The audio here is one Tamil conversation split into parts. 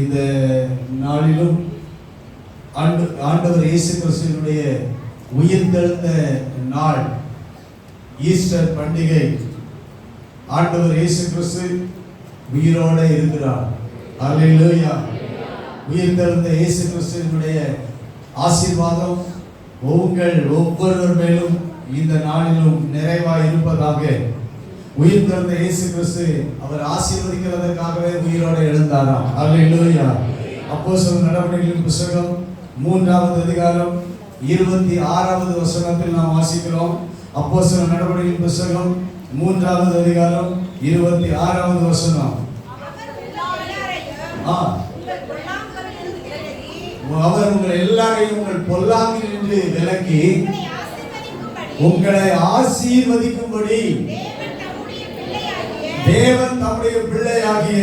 இந்த நாளிலும் ஆண்டவர் இயேசு கிறிஸ்துவினுடைய உயிர்த்தெழுந்த நாள், ஈஸ்டர் பண்டிகை. ஆண்டவர் இயேசு கிறிஸ்து உயிரோட இருக்கிறார். அல்லேலூயா. உயிர்த்தெழுந்த இயேசு கிறிஸ்துவினுடைய ஆசீர்வாதம் உங்கள் ஒவ்வொருவர் மேலும் இந்த நாளிலும் நிறைவாய் இருப்பதாக. உயிர்த்தெழுந்த இயேசு கிறிஸ்து அவர் ஆசீர்வதிக்கிறதற்காகவே உயிரோடு எழுந்தாராம். அல்லேலூயா. அப்போஸ்தலர் நடவடிக்கைகளின் புத்தகம் 3வது அதிகாரம் 26வது வசனத்தில் நாம் வாசிக்கிறோம். அப்போஸ்தலர் நடவடிக்கைகளின் புத்தகம் 3வது அதிகாரம் 26வது வசனம். அவர் உங்கள் எல்லாரையும் உங்கள் பொல்லாங்கிலிருந்து விலக்கி உங்களை ஆசீர்வதிக்கும்படி தேவன் தம்முடைய பிள்ளையாகிய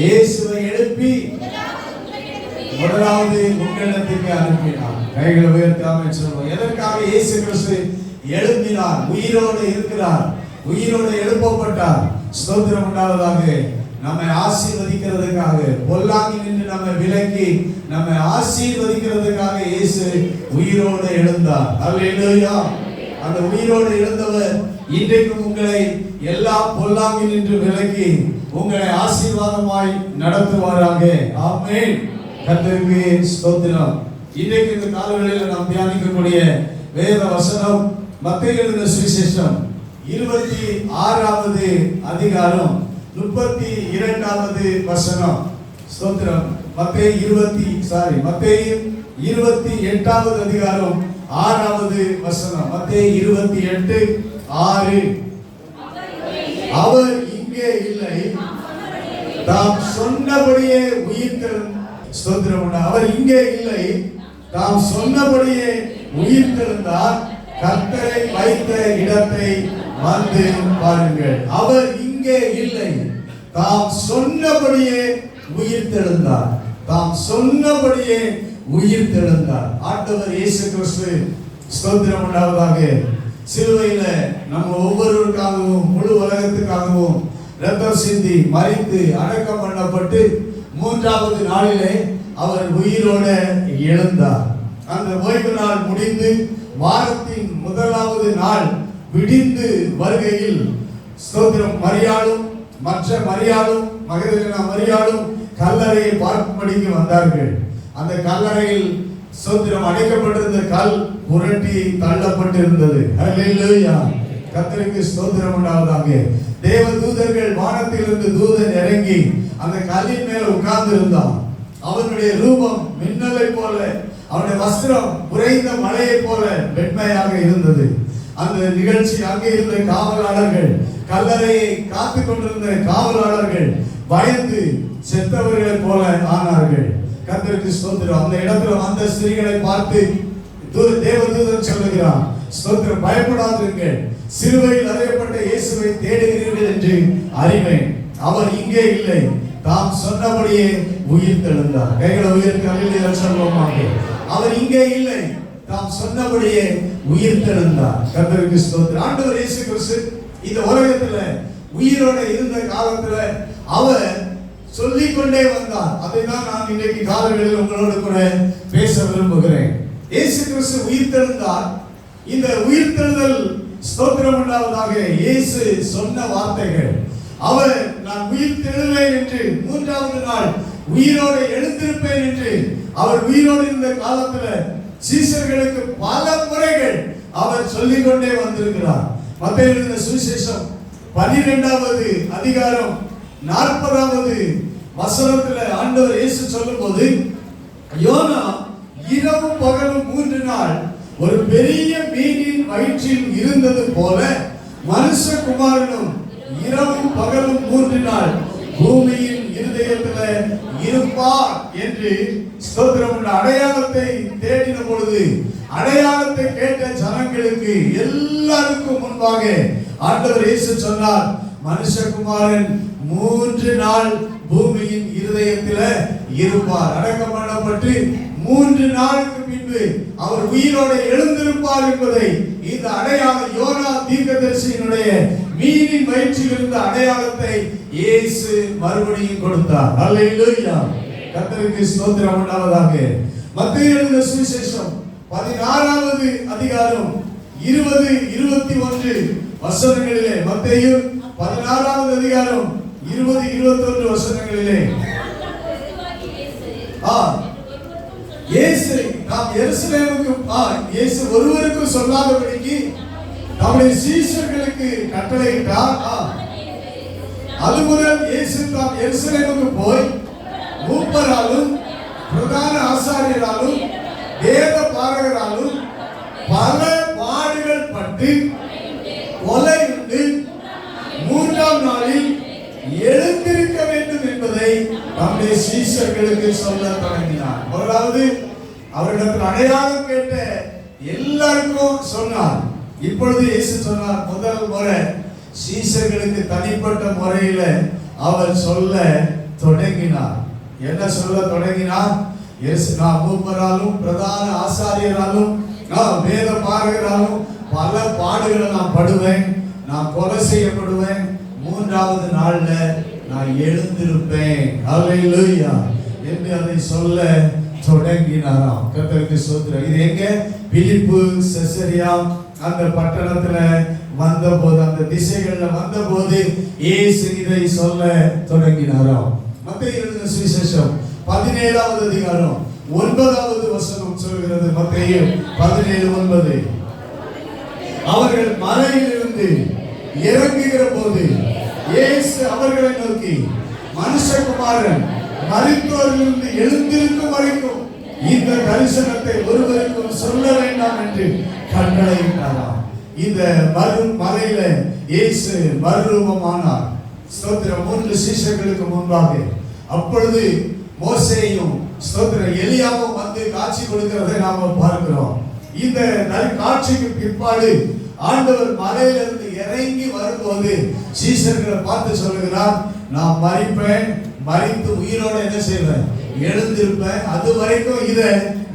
இயேசுவை எழுப்பி முதலாவது உங்களிடத்திற்கு அனுப்பினார். கைகளை உயர்த்தாம சொல்வோம். எதற்காக இயேசு கிறிஸ்து எழுப்பினார்? உயிரோடு இருக்கிறார், உயிரோடு எழுப்பப்பட்டார். ஸ்தோத்திரம் உண்டாவதாக. நம்மை ஆசீர்வதிக்கிறதுக்காக, பொல்லாங்கி நின்று நம்மை விலக்கி நம்மை ஆசீர்வதிக்கிறதுக்காக இயேசு உயிரோடு எழுந்தார். அல்லேலூயா. அந்த உயிரோடு எழுந்தவர் இன்றைக்கும் உங்களை எல்லா பொல்லாங்கி நின்று விலக்கி உங்களை ஆசீர்வாதமாய் நடத்துவாராக. ஆமென். கர்த்தருக்கு ஸ்தோத்திரம். இன்றைக்கு இந்த காலவெளியில் நாம் தியானிக்கக்கூடிய வேத வசனம் மத்தேயு எழுதின சுவிசேஷம் 26வது அதிகாரம் 32வது வசனம். ஸ்தோத்திரம். மத்தேயு 28வது அதிகாரம் 6வது வசனம். மத்தேயு 28:6. அவர் இங்கே இல்லை, தாம் சொன்னபடியே உயிர்த்தெழுந்தார். ஸ்தோத்திரம். அவர் இங்கே இல்லை, தாம் சொன்னபடியே உயிர்த்தெழுந்தார். கர்த்தரை வைத்த இடத்தை வந்து பாருங்கள். அவர் இங்கே இல்லை, தாம் சொன்னபடியே உயிர்த்தெழுந்தார். தாம் சொன்னபடியே உயிர்த்தெழுந்தார். ஆண்டவர் இயேசு கிறிஸ்து ஸ்தோத்திரம் உண்டாவதாக. சிலுவையில நம்ம ஒவ்வொருவருக்காகவும் முழு உலகத்துக்காகவும் இரத்தம் சிந்தி மரித்து அடக்கம் பண்ணப்பட்டு 3வது நாளிலே அவர் உயிரோட எழுந்தார். அந்த ஓய்வு நாள் முடிந்து வாரத்தின் முதலாவது நாள் விடிந்து வருகையில் ஸ்தோத்திரம் மரியாளும் மற்ற மரியாளும் மகதலேனா மரியாளும் கல்லறையை பார்க்கும்படிக்கு வந்தார்கள். அந்த கல்லறையில் ஸ்தோத்திரம் அடைக்கப்பட்டிருந்த கல் புரட்டி தள்ளப்பட்டிருந்தது. அல்லேலூயா. கர்த்தருக்கு ஸ்தோத்திரம் உண்டாவதாக. தேவ தூதர்கள் வானத்திலிருந்து தூதன் இறங்கி அந்த கல்லின் மேல உட்கார்ந்து இருந்தான். அவனுடைய ரூபம் மின்னலை போல, அவனுடைய வஸ்திரம் உறைந்த மலையை போல வெண்மையாக இருந்தது. அந்த நிகழ்ச்சி அங்கே இருந்த காவலாளர்கள், கல்லறையை காத்து கொண்டிருந்த காவலாளர்கள் பயந்து செத்தவர்களை போல ஆனார்கள். கர்த்தருக்கு ஸ்தோத்திரம். அந்த இடத்துல வந்த ஸ்திரீகளை பார்த்து தேவதூதன் சொல்லுகிறான், ஸ்தோத்திரம், பயப்படாதீர்கள், சிலுவையில் அறையப்பட்ட இயேசுவை தேடுகிறீர்கள் என்று அறிவேன். அவர் இங்கே இல்லை, தாம் சொன்னபடியே உயிர்த்தெழுந்தார். கைகளை உயர்த்தி அல்லேலூயா சொல்வோமாக. அவர் இங்கே இல்லை, தாம் சொன்னபடியே உயிர்த்தெழுந்தார். கர்த்தருக்கு ஸ்தோத்திரம். ஆண்டவர் இயேசு கிறிஸ்து இந்த உலகத்துல உயிரோட இருந்த காலத்துல அவர் சொல்லிக் கொண்டே வந்தார். அதைதான் நான் இன்றைக்கு காலங்களில் உங்களோடு கூட பேச விரும்புகிறேன். இயேசு கிறிஸ்து உயிர்த்தெழுந்தார். இந்த உயிர்த்தெழுதல் ஸ்தோத்திரம் உண்டாவதாக. இயேசு சொன்ன வார்த்தைகள், அவர் நான் உயிர்த்தெழுவேன் என்று, 3வது நாள் உயிரோடு எழுந்திருப்பேன் என்று அவர் உயிரோடு இருந்த காலத்துல சீஷர்களுக்கு பல முறைகள் அவர் சொல்லிக் கொண்டே வந்திருக்கிறார். மத்தேயு எழுதின சுவிசேஷம் 12வது அதிகாரம் 40வது வசனத்துல ஆண்டவர் இயேசு சொல்லும்போது, யோனா இரவும் பகலும் 3 நாள் ஒரு பெரிய மீனின் வயிற்றில் இருந்தது போல மனுஷகுமாரனும் இரவும் பகலும் 3 நாள் பூமியின் இருதயத்தில் இருப்பார் என்று ஸ்தோத்திரம். அடையாளத்தை தேடின பொழுது அடையாளத்தை கேட்ட ஜனங்களுக்கு எல்லாருக்கும் முன்பாக ஆண்டவர் இயேசு சொன்னார், மனுஷகுமாரன் 3 நாள் பூமியின் இருதயத்தில் இருப்பார். அடக்கம் பண்ணப்பட்டு 3 நாளுக்கு பின்பு அவர் உயிரோடு எழுந்திருப்பார் என்பதை இந்த அடையாளம் யோனா தீர்க்கதரிசியினுடைய மீனின் வயிற்றில் இருந்த அடையாளத்தை இயேசு மறுபடியும் கொடுத்தார். அல்லேலூயா. கர்த்தருக்கு ஸ்தோத்திரம் உண்டாவதாக. மத்தேயு எழுதின சுவிசேஷம் 16வது அதிகாரம் 20-21 வசனங்களிலே, மத்தேயு 16வது அதிகாரம் 20-21 வசனங்களிலே இயேசு நாம் எருசலேமுக்கு இயேசு ஒருவருக்கும் சொல்லாதபடிக்கு தம்முடைய சீஷர்களுக்கு கட்டளையிட்டார். அது முதல் இயேசு தாம் எருசலேமுக்கு போய் மூப்பராலும் பிரதான ஆசாரியராலும் வேத பாரகராலும் பல பாடுகள் பட்டு கொலையுண்டு 3ஆம் நாளில் எழுந்திருக்க வேண்டும் என்பதை நம்முடைய சீஷர்களுக்கு சொல்ல தொடங்கினார். முதலாவது அவரிடத்தில் அடையாளம் கேட்ட எல்லாருக்கும் சொன்னார். இப்பொழுது இயேசு சொன்னார், முதல் முறை சீஷர்களுக்கு தனிப்பட்ட முறையில அவர் சொல்ல தொடங்கினார். என்ன சொல்ல தொடங்கினார்? நான் மூப்பராலும் பிரதான ஆசாரியராலும் வேத பாரகராலும் பல பாடுகளை நான் படுவேன், நான் கொலை செய்யப்படுவேன், 3வது நாள்ல நான் எழுந்திருப்பேன் அல்லேலூயா என்று அதை சொல்ல தொடங்கினாராம். கர்த்தருக்கு ஸ்தோத்திரம். இது எங்க? பிலிப்பு செசரியா அந்த பட்டணத்துல வந்தபோது, அந்த திசைகள்ல வந்தபோது இயேசு இதை சொல்ல தொடங்கினாராம். மத்தேயு எழுதின சுவிசேஷம் 17வது அதிகாரம் 9வது வசனம் சொல்கிறது. மத்தேயு 17:9 அவர்கள் மலையிலிருந்து இறங்குகிற போது இயேசு அவர்களை நோக்கி, மனுஷகுமாரன் மரித்தோரிலிருந்து எழுந்திருக்கும் வரைக்கும் இந்த தரிசனத்தை ஒருவருக்கும் சொல்ல வேண்டாம் என்று கட்டளையிட்டாராம். இந்த மலையில இயேசு மறுரூபமானார். ஸ்தோத்திரம். 3 சீஷர்களுக்கு முன்பாக அப்பொழுது மோசேயும் எலியாவும் வந்து காட்சி கொடுக்கிறதை நாம பார்க்கிறோம். இந்த காட்சிக்கு பிற்பாடு ஆண்டவர் மலையிலிருந்து இறங்கி வரும்போது சீஷர்களை பார்த்து சொல்லுகிறார், நான் மரிப்பேன், மரித்து உயிரோட என்ன செய்வேன்? எழுந்திருப்பேன். அது வரைக்கும் இத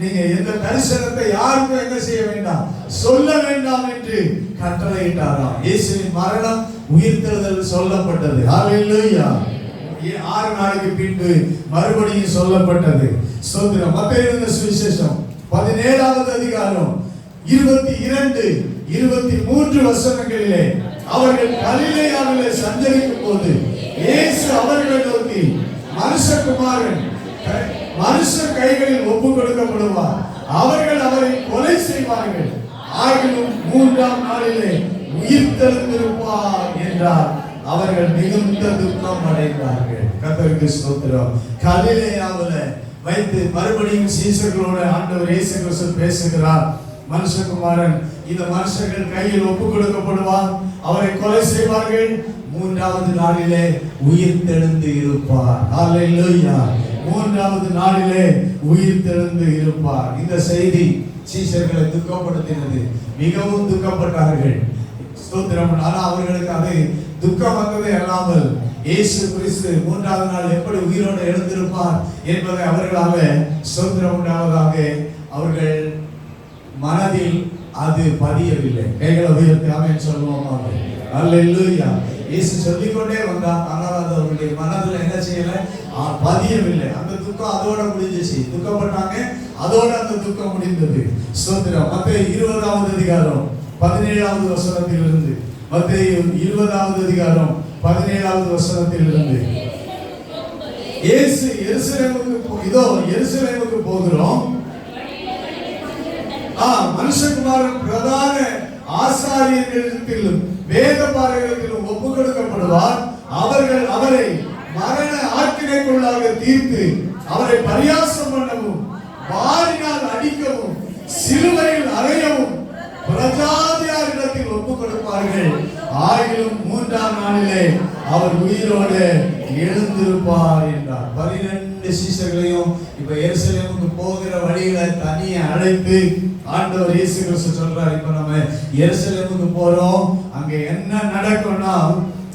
நீங்க இந்த தரிசனத்தை யாருக்கும் என்ன செய்ய வேண்டாம், சொல்ல வேண்டாம் என்று கட்டளையிட்டாராம். இயேசுவின் மரணம், உயிர்த்தெழுதல் சொல்லப்பட்டது. ஹல்லேலூயா. 6 நாளுக்கு பின்பு மறுபடியும் சொல்லப்பட்டது. ஸ்தோத்திரம். மத்தேயு எழுதின சுவிசேஷம் 17வது அதிகாரம் 22-23 வசனங்களிலே அவர்கள் கலிலேயாவிலே சஞ்சரிக்கும் போது இயேசு அவர்களை நோக்கி, மனுஷகுமாரன் மனுஷர் கைகளில் ஒப்பு கொடுக்கப்படுவார், அவர்கள் அவரை கொலை செய்வார்கள், ஆகிலும் 3ஆம் நாளிலே உயிர்த்தெழுந்திருப்பார் என்றார். அவர்கள் மிகுந்த துக்கம் அடைந்தார்கள். கர்த்தருக்கு ஸ்தோத்திரம். கலிலேயாவிலே வைத்து மறுபடியும் சீஷர்களோட ஆண்டவர் இயேசு கிறிஸ்து பேசுகிறார். மனுஷகுமாரன் இந்த மனுஷர்கள் கையில் ஒப்பு கொடுக்கப்படுவார், அவரை கொலை செய்வார்கள், 3வது நாளிலே உயிர்த்தெழுந்து இருப்பார். அல்லேலூயா. 3வது நாளிலே உயிர்த்தெழுந்து இருப்பார். இந்த செய்தி சீஷர்களை துக்கப்படுத்தினது. மிகவும் துக்கப்பட்டார்கள். ஸ்தோத்திரம். ஆனால் அவர்களுக்கு அது துக்கம் வந்ததே அல்லாமல் இயேசு கிறிஸ்து 3வது நாள் எப்படி உயிரோடு எழுந்திருப்பார் என்பதை அவர்களால ஸ்தோத்திரம் உண்டாவதாக அவர்கள் மனதில் அது பதியவில்லை. கைகளை உயர்த்தி ஆமென் சொல்லுவோமா? அல்லேலூயா. இயேசு சொல்லிக்கொண்டே வந்தார், ஆனால் அது அவருடைய மனதில் என்ன செய்யல, பதியவில்லை. அந்த துக்கம் அதோட முடிஞ்சிச்சு. துக்கப்பட்டாங்க, அதோட அந்த துக்கம் முடிந்தது. ஸ்தோத்திரம். மத்தேயு 20வது அதிகாரம் 17வது வசனத்திலிருந்து, மத்தேயு 20வது அதிகாரம் 17வது வசனத்திலிருந்து, இயேசு எருசலேமுக்கு போகிறோம், மனுஷகுமாரன் பிரதான ஆசாரியர்களிடத்திலும் வேத பாரகரிடத்திலும் ஒப்பு கொடுக்கப்படுவார், அவர்கள் அவரை மரண ஆக்கினைக்குள்ளாக தீர்த்து அவரை பரியாசம் பண்ணவும், வாரினால் அடிக்கவும், சிலுவையில் அறையவும் பிரஜாதியாரிடத்தில் ஒப்பு கொடுப்பார்கள், ஆகிலும் 3ஆம் நாளிலே அவர் உயிரோடு எழுந்திருப்பார் என்றார். 12 சீஷர்களையும் இப்ப எருசலேமுக்கு போகிற வழியில தனியே அழைத்து ஆண்டவர் இயேசு கிறிஸ்து சொல்றார், இப்ப நம்ம எருசலேமுக்கு போறோம், அங்க என்ன நடக்கும்னா,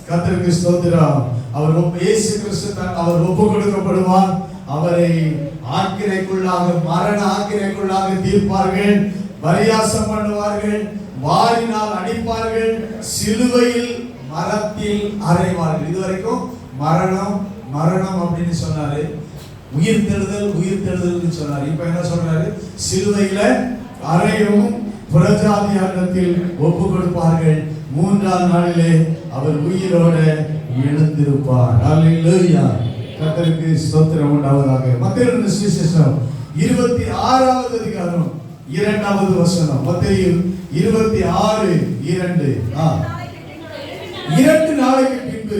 கர்த்தருக்கு ஸ்தோத்திரம், அவர் இயேசு கிறிஸ்து அவர் ஒப்பு கொடுக்கப்படுவார், அவரை ஆக்கினைக்குள்ளாக மரண ஆக்கினைக்குள்ளாக தீர்ப்பார்கள், பரியாசம் பண்ணுவார்கள், வாரினால் அடிப்பார்கள், சிலுவையில் மரத்தில் அறைவார்கள். இதுவரைக்கும் மரணம் மரணம் அப்படின்னு சொன்னாரு, உயிர்த்தெழுதல் உயிர்த்தெழுதல் சொன்னாரு. இப்ப என்ன சொல்றாரு? சிலுவையில அறையவும் புறஜாதியாரிடத்தில் ஒப்பு கொடுப்பார்கள், மூன்றாம் நாளிலே அவர் உயிரோட எழுந்திருப்பார். அல்லேலூயா. கர்த்தருக்கு ஸ்தோத்திரம் உண்டாவதாக. மத்தேயு சுவிசேஷம் 26வது அதிகாரம் 2வது வசனம். மத்தேயு 26:2. 2 நாளைக்கு பின்பு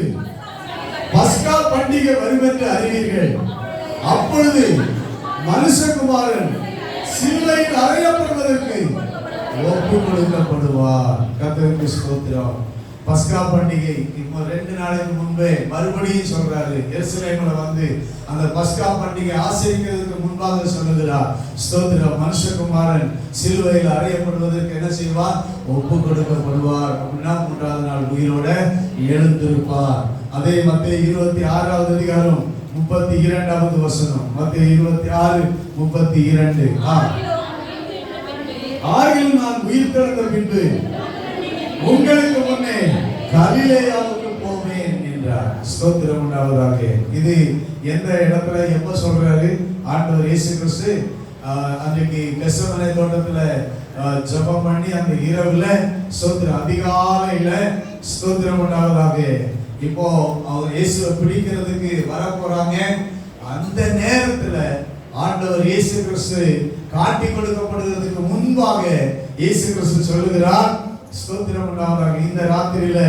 பஸ்கா பண்டிகை வரும் என்று அறிவீர்கள். அப்பொழுது மனுஷகுமாரன் சிலுவையில் அறையப்படுவதற்கு ஒப்பு கொடுக்கப்படுவார். கர்த்தருக்கு ஸ்தோத்திரம். பஸ்கா பண்டிகை இப்போ 2 நாளைக்கு முன்பே மறுபடியும் சொல்றாரு. எருசலேம்ல வந்து அந்த பஸ்கா பண்டிகை ஆசரிக்கிறதுக்கு முன்பாக சொல்லுகிறார். ஸ்தோத்திரம். மனுஷகுமாரன் சிலுவையில் அறையப்படுவதற்கு என்ன செய்வார்? ஒப்பு கொடுக்கப்படுவார். அப்படின்னா 3ஆவது நாள் உயிரோட எழுந்திருப்பார். அதே மத்தேயு 26வது அதிகாரம் 32வது வசனம். மத்தேயு 26:32. ஆகிலும் நான் உயிர்த்தெழுந்த பின்பு உங்களுக்கு முன்னே கலிலேயாவுக்கு போவேன் என்றார். ஸ்தோத்திரம் உண்டாவதாக. இது எந்த இடத்துல எப்ப சொல்றாரு? ஆண்டவர் இயேசு கிறிஸ்து அன்றைக்கு கெத்செமனே தோட்டத்துல ஜெபம் பண்ணி அந்த இரவுல ஸ்தோத்திரம் அதிகாலையில ஸ்தோத்திரம் உண்டாவதாக. இப்போ அவர் இயேசுவை பிடிக்கிறதுக்கு வர போறாங்க. அந்த நேரத்துல ஆண்டவர் இயேசு கிறிஸ்து காட்டி கொடுக்கப்படுவதற்கு முன்பாக இயேசு கிறிஸ்து சொல்லுகிறார். ஸ்தோத்திரம் உண்டாவதாக. இந்த ராத்திரியில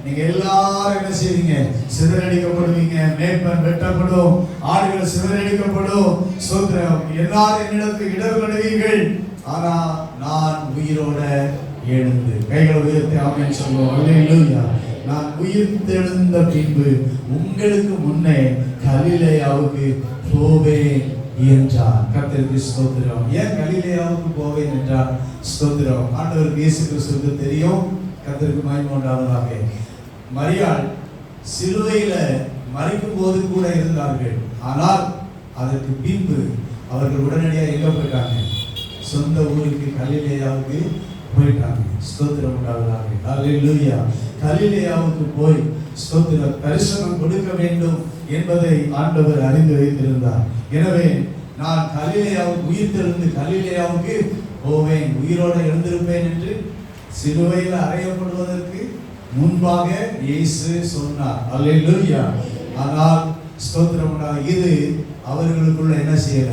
நீங்க எல்லாரும் என்ன செய்வீங்க? சிதறடிக்கப்படுவீங்க. மேய்ப்பன் வெட்டப்படும், ஆடுகள் சிதறடிக்கப்படும். ஸ்தோத்திரம். எல்லாரும் என்னிடத்தில் இடர்படுவீர்கள், ஆனா நான் உயிரோட எழுந்து. கைகளை உயர்த்தி ஆமென் சொல்லுவோம். அல்லேலூயா. நான் உயிர்த்தெழுந்த பின்பு உங்களுக்கு முன்னே கலிலேயாவுக்கு போவேன் என்றார். கர்த்தருக்கு ஸ்தோத்திரம். ஏன் கலிலேயாவுக்கு போவேன் என்றார்? ஸ்தோத்திரம். ஆண்டவருக்கு இயேசு கிறிஸ்துவுக்கு தெரியும். கர்த்தருக்கு மகிமை உண்டாவதாக. மரியாள் சிலுவையில மரிக்கும் போது கூட இருந்தார்கள். ஆனால் அதற்கு பின்பு அவர்கள் உடனடியாக எங்க போயிட்டாங்க? சொந்த ஊருக்கு கலிலேயாவுக்கு போயிட்டாங்க. ஸ்தோத்திரம் உண்டாவதாக. அல்லேலூயா. கலிலேயாவுக்கு போய் ஸ்தோத்திரம் தரிசனம் கொடுக்க வேண்டும் என்பதை ஆண்டவர் அறிந்து வைத்திருந்தார். எனவே நான் கலிலேயாவுக்கு உயிர்த்தெழுந்து கலிலேயாவுக்கு போவேன், உயிரோடு எழுந்திருப்பேன் என்று சிலுவையில் அறையப்படுவதற்கு முன்பாக இயேசு சொன்னார். அல்லேலூயா. ஆனால் ஸ்தோத்திரம் உண்டாவதாக. இது அவர்களுக்குள்ள என்ன செய்யல?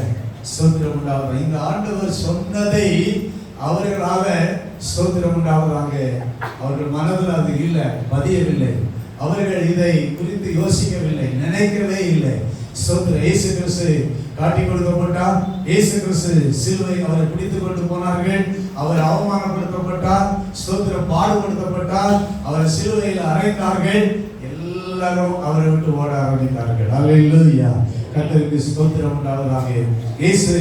ஸ்தோத்திரம் உண்டாவதாக. இந்த ஆண்டவர் சொன்னதை அவர்களாக ஸ்தோத்திரம் உண்டாவதாக அவர்கள் மனதில் அது இல்லை, பதியவில்லை. அவர்கள் இதை குறித்து யோசிக்கவில்லை, நினைக்கவே இல்லை. ஸ்தோத்திரம். இயேசு கிறிஸ்து காட்டி கொடுக்கப்பட்டார். இயேசு கிறிஸ்து சிலுவை அவரை பிடித்துக் கொண்டு போனார்கள். அவர் அவமானப்படுத்தப்பட்டார். ஸ்தோத்திரம். பாடுபடுத்தப்பட்டார். அவர் சிலுவையில் அறைந்தார்கள். எல்லாரும் அவரை விட்டு ஓட ஆரம்பித்தார்கள். அல்லேலூயா. கர்த்தருக்கு ஸ்தோத்திரம் உண்டாவதாக. இயேசு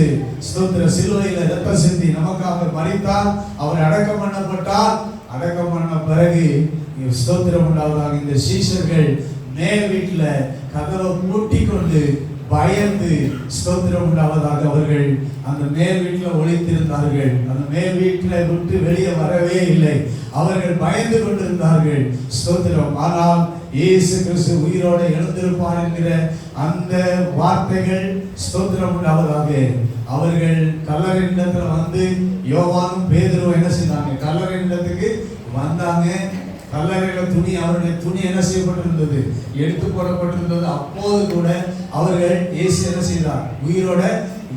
ஸ்தோத்திர சிலுவையில இரத்தம் சிந்தி நமக்காக மரித்தார். அவர் அடக்கம் பண்ணப்பட்டார். அடக்கம் பண்ண பிறகு ஸ்தோத்திரம் உண்டாவதாக. இந்த சீஷர்கள் மேல் வீட்டுல கதவை பூட்டி கொண்டு பயந்து ஸ்தோத்திரம் உண்டாவதாக அவர்கள் அந்த மேல் வீட்டில் ஒளித்திருந்தார்கள். அந்த மேல் வீட்டில் விட்டு வெளியே வரவே இல்லை. அவர்கள் பயந்து கொண்டிருந்தார்கள். ஸ்தோத்திரம். ஆனால் இயேசு கிறிஸ்து உயிரோடு எழுந்திருப்பார் என்கிற அந்த வார்த்தைகள் ஸ்தோத்திரம் உண்டாவதாக. அவர்கள் கல்லறையின் இடத்துல வந்து யோவானும் பேதுருவும் என்ன செய்தாங்க? கல்லறையின் இடத்துக்கு வந்தாங்க. கல்லறையில துணி, அவருடைய துணி என்ன செய்யப்பட்டிருந்தது? எடுத்து போடப்பட்டிருந்தது. அப்போது கூட அவர்கள் இயேசு என்ன செய்தார்? உயிரோட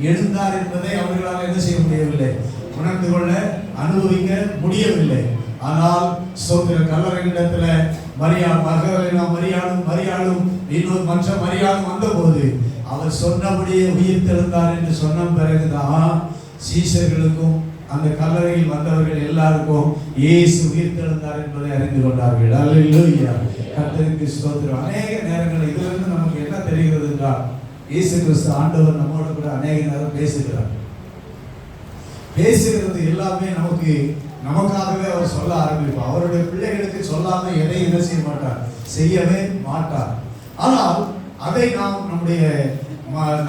எழுந்தார் என்பதை அவர்களால் என்ன செய்ய முடியவில்லை, உணர்ந்து கொள்ள அனுபவிக்க முடியவில்லை. ஆனால் ஸ்தோத்திர கல்லறை இடத்துல மரியாளும் இன்னொரு மற்ற மரியாளும் வந்த போது அவர் சொன்னபடியே உயிர் தெழுந்தார் என்று சொன்ன பிறகுதான் சீஷர்களுக்கும் அந்த கல்லறையில் வந்தவர்கள் எல்லாருக்கும் இயேசு உயிர் தெழுந்தார் என்பதை அறிந்து கொண்டார்கள். அல்லேலூயா. கர்த்தருக்கு ஸ்தோத்திரம். அநேக நேரங்கள் இதிலிருந்து நமக்கு என்ன தெரிகிறது என்றால், இயேசு கிறிஸ்து ஆண்டவர் நம்மோடு கூட அநேக நேரம் பேசுகிறார். பேசுகிறது எல்லாமே நமக்காகவே அவர் சொல்ல ஆரம்பிப்பார். அவருடைய பிள்ளைகளுக்கு சொல்லாம எதையும் என்ன செய்ய மாட்டார், செய்யவே மாட்டார். ஆனால் அதை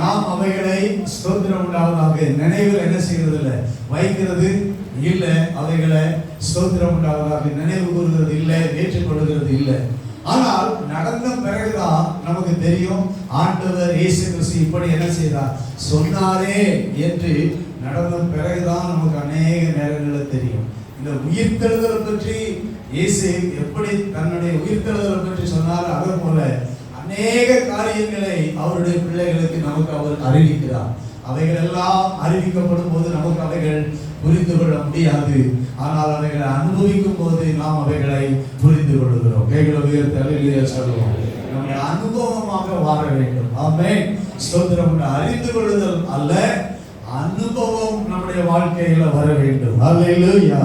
நாம் அவைகளை ஸ்தோத்திரம் உண்டாவதாக நினைவில் என்ன செய்யறது இல்லை, வைக்கிறது இல்லை. அவைகளை ஸ்தோத்திரம் உண்டாவதாக நினைவு கூறுகிறது இல்லை, ஏற்றுக்கொள்கிறது இல்லை. ஆனால் நடந்த பிறகுதான் நமக்கு தெரியும் ஆண்டவர் இயேசு கிறிஸ்து இப்படி என்ன செய்தார் சொன்னாரே என்று நடந்த பிறகுதான் நமக்கு அநேக நேரங்களில் தெரியும். இந்த உயிர்த்தெழுதலை பற்றி இயேசு எப்படி தன்னுடைய உயிர்த்தெழுதலை பற்றி சொன்னார், அதே போல அநேக காரியங்களை அவருடைய பிள்ளைகளுக்கு நமக்கு அவர் அறிவிக்கிறார். அவைகள் எல்லாம் அறிவிக்கப்படும் போது நமக்கு அவைகள் புரிந்து கொள்ள முடியாது. ஆனால் அவைகளை அனுபவிக்கும் போது நாம் அவைகளை புரிந்து கொள்கிறோம். கைகளை உயர்த்த சொல்லுவோம். நம்முடைய அனுபவமாக வாழ வேண்டும். ஆமென். ஸ்தோத்திரம். அறிந்து கொள்ளுதல் அல்ல, அனுபவம் நம்முடைய வாழ்க்கையில வர வேண்டும். அல்லேலூயா.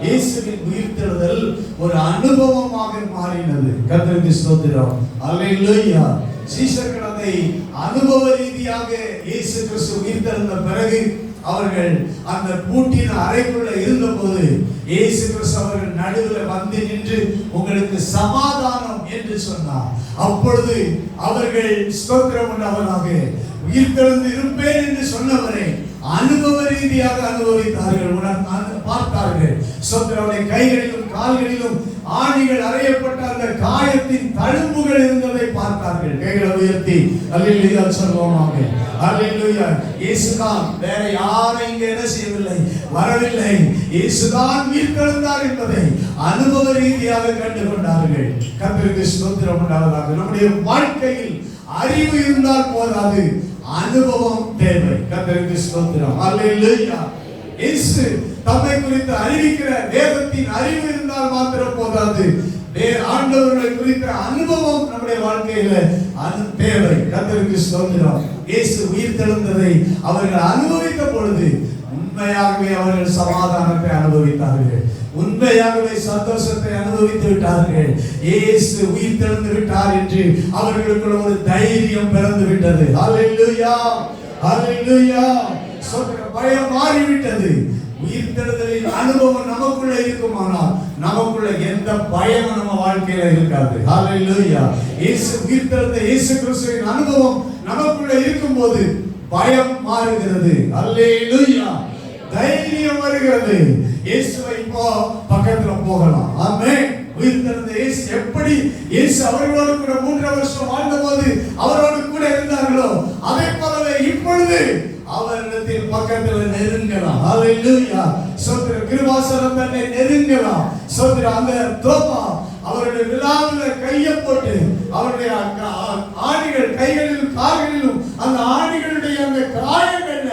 இயேசுவின் உயிர்த்தெழுதல் ஒரு அனுபவமாக மாறினது. கர்த்தருக்கு ஸ்தோத்திரம். அல்லேலூயா. சீஷர்கள் அதை அனுபவ ரீதியாக இயேசு கிறிஸ்து உயிர்த்தெழுந்த பிறகு அவர்கள் அந்த பூட்டின அறைக்குள்ள இருந்தபோது இயேசு கிறிஸ்து அவர்கள் நடுவில் வந்து நின்று உங்களுக்கு சமாதானம் என்று சொன்னார். அப்பொழுது அவர்கள் ஸ்தோத்திரம் உண்டாவதாக உயிர்த்தெழுந்து இருப்பேன் என்று சொன்னவரை அனுபவ ரீதியாக அனுபவித்தார்கள், பார்த்தார்கள். ஸ்தோத்திரம். கைகளிலும் கால்களிலும் ஆணிகள் அறையப்பட்ட அந்த காயத்தின் தழும்புகள் இருந்ததை பார்த்தார்கள். கைகளை உயர்த்தி அல்லேலூயா சொல்வோமாக. அல்லேலூயா. இயேசுதான், வேற யாரும் இங்கே என்ன செய்யவில்லை, வரவில்லை. இயேசுதான் உயிர்த்தெழுந்தார் என்பதை அனுபவ ரீதியாக கண்டு கொண்டார்கள். கர்த்தருக்கு ஸ்தோத்திரம் உண்டாவதாக. நம்முடைய வாழ்க்கையில் அறிவு இருந்தால் போதாது, அனுபவம் தேவை. கர்த்தருக்கு ஸ்தோத்திரம். அல்லேலூயா. இயேசு தம்மை குறித்து அறிவிக்கிற வேதத்தின் அறிவு இருந்தால் மாத்திரம் போதாது, ஆண்டவர்களை குறித்த அனுபவம் நம்முடைய வாழ்க்கையில தேவை. கர்த்தருக்கு ஸ்தோத்திரம். இயேசு உயிர்த்தெழுந்ததை அவர்கள் அனுபவித்த பொழுது உண்மையாகவே அவர்கள் சமாதானத்தை அனுபவித்தார்கள், உண்மையாகவே சந்தோஷத்தை அனுபவித்து விட்டார்கள். இயேசு உயிர்த்தெழுந்து விட்டார் என்று அவர்களுக்குள்ள ஒரு தைரியம் பிறந்து விட்டது. அல்லேலூயா. அல்லேலூயா. பயம் மாறிவிட்டது. உயிர்த்தெழுதலின் அனுபவம் நமக்குள்ள இருக்குமானால் நமக்குள்ள எந்த பயமும் நம்ம வாழ்க்கையில இருக்காது. ஹல்லேலூயா. இயேசு உயிர்த்தெழுந்த இயேசு கிறிஸ்துவின் அனுபவம் நமக்குள்ள இருக்கும்போது பயம் மாறுகிறது. ஹல்லேலூயா. தைரியம் வருகிறது. இயேசுவை இப்போ பக்கத்துல போகலாம். ஆமென். உயிர்த்தெழுந்த இயேசு எப்படி இயேசு அவர்களோடு கூட 3 வருஷம் வாழ்ந்தபோது அவரோடு கூட இருந்தார்களோ அதே போலவே இப்பொழுது அவரிடத்தில் பக்கத்தில் நெருங்கலாம். ஹல்லேலூயா. ஸ்தோத்திரம். கிருபாசனம் தன்னை நெருங்கலாம். ஸ்தோத்திரம். அந்த தோமா அவருடைய விலாவில கையை போட்டு அவருடைய ஆணிகள் கைகளிலும் கால்களிலும் அந்த ஆணிகளுடைய அந்த காயங்கள்ல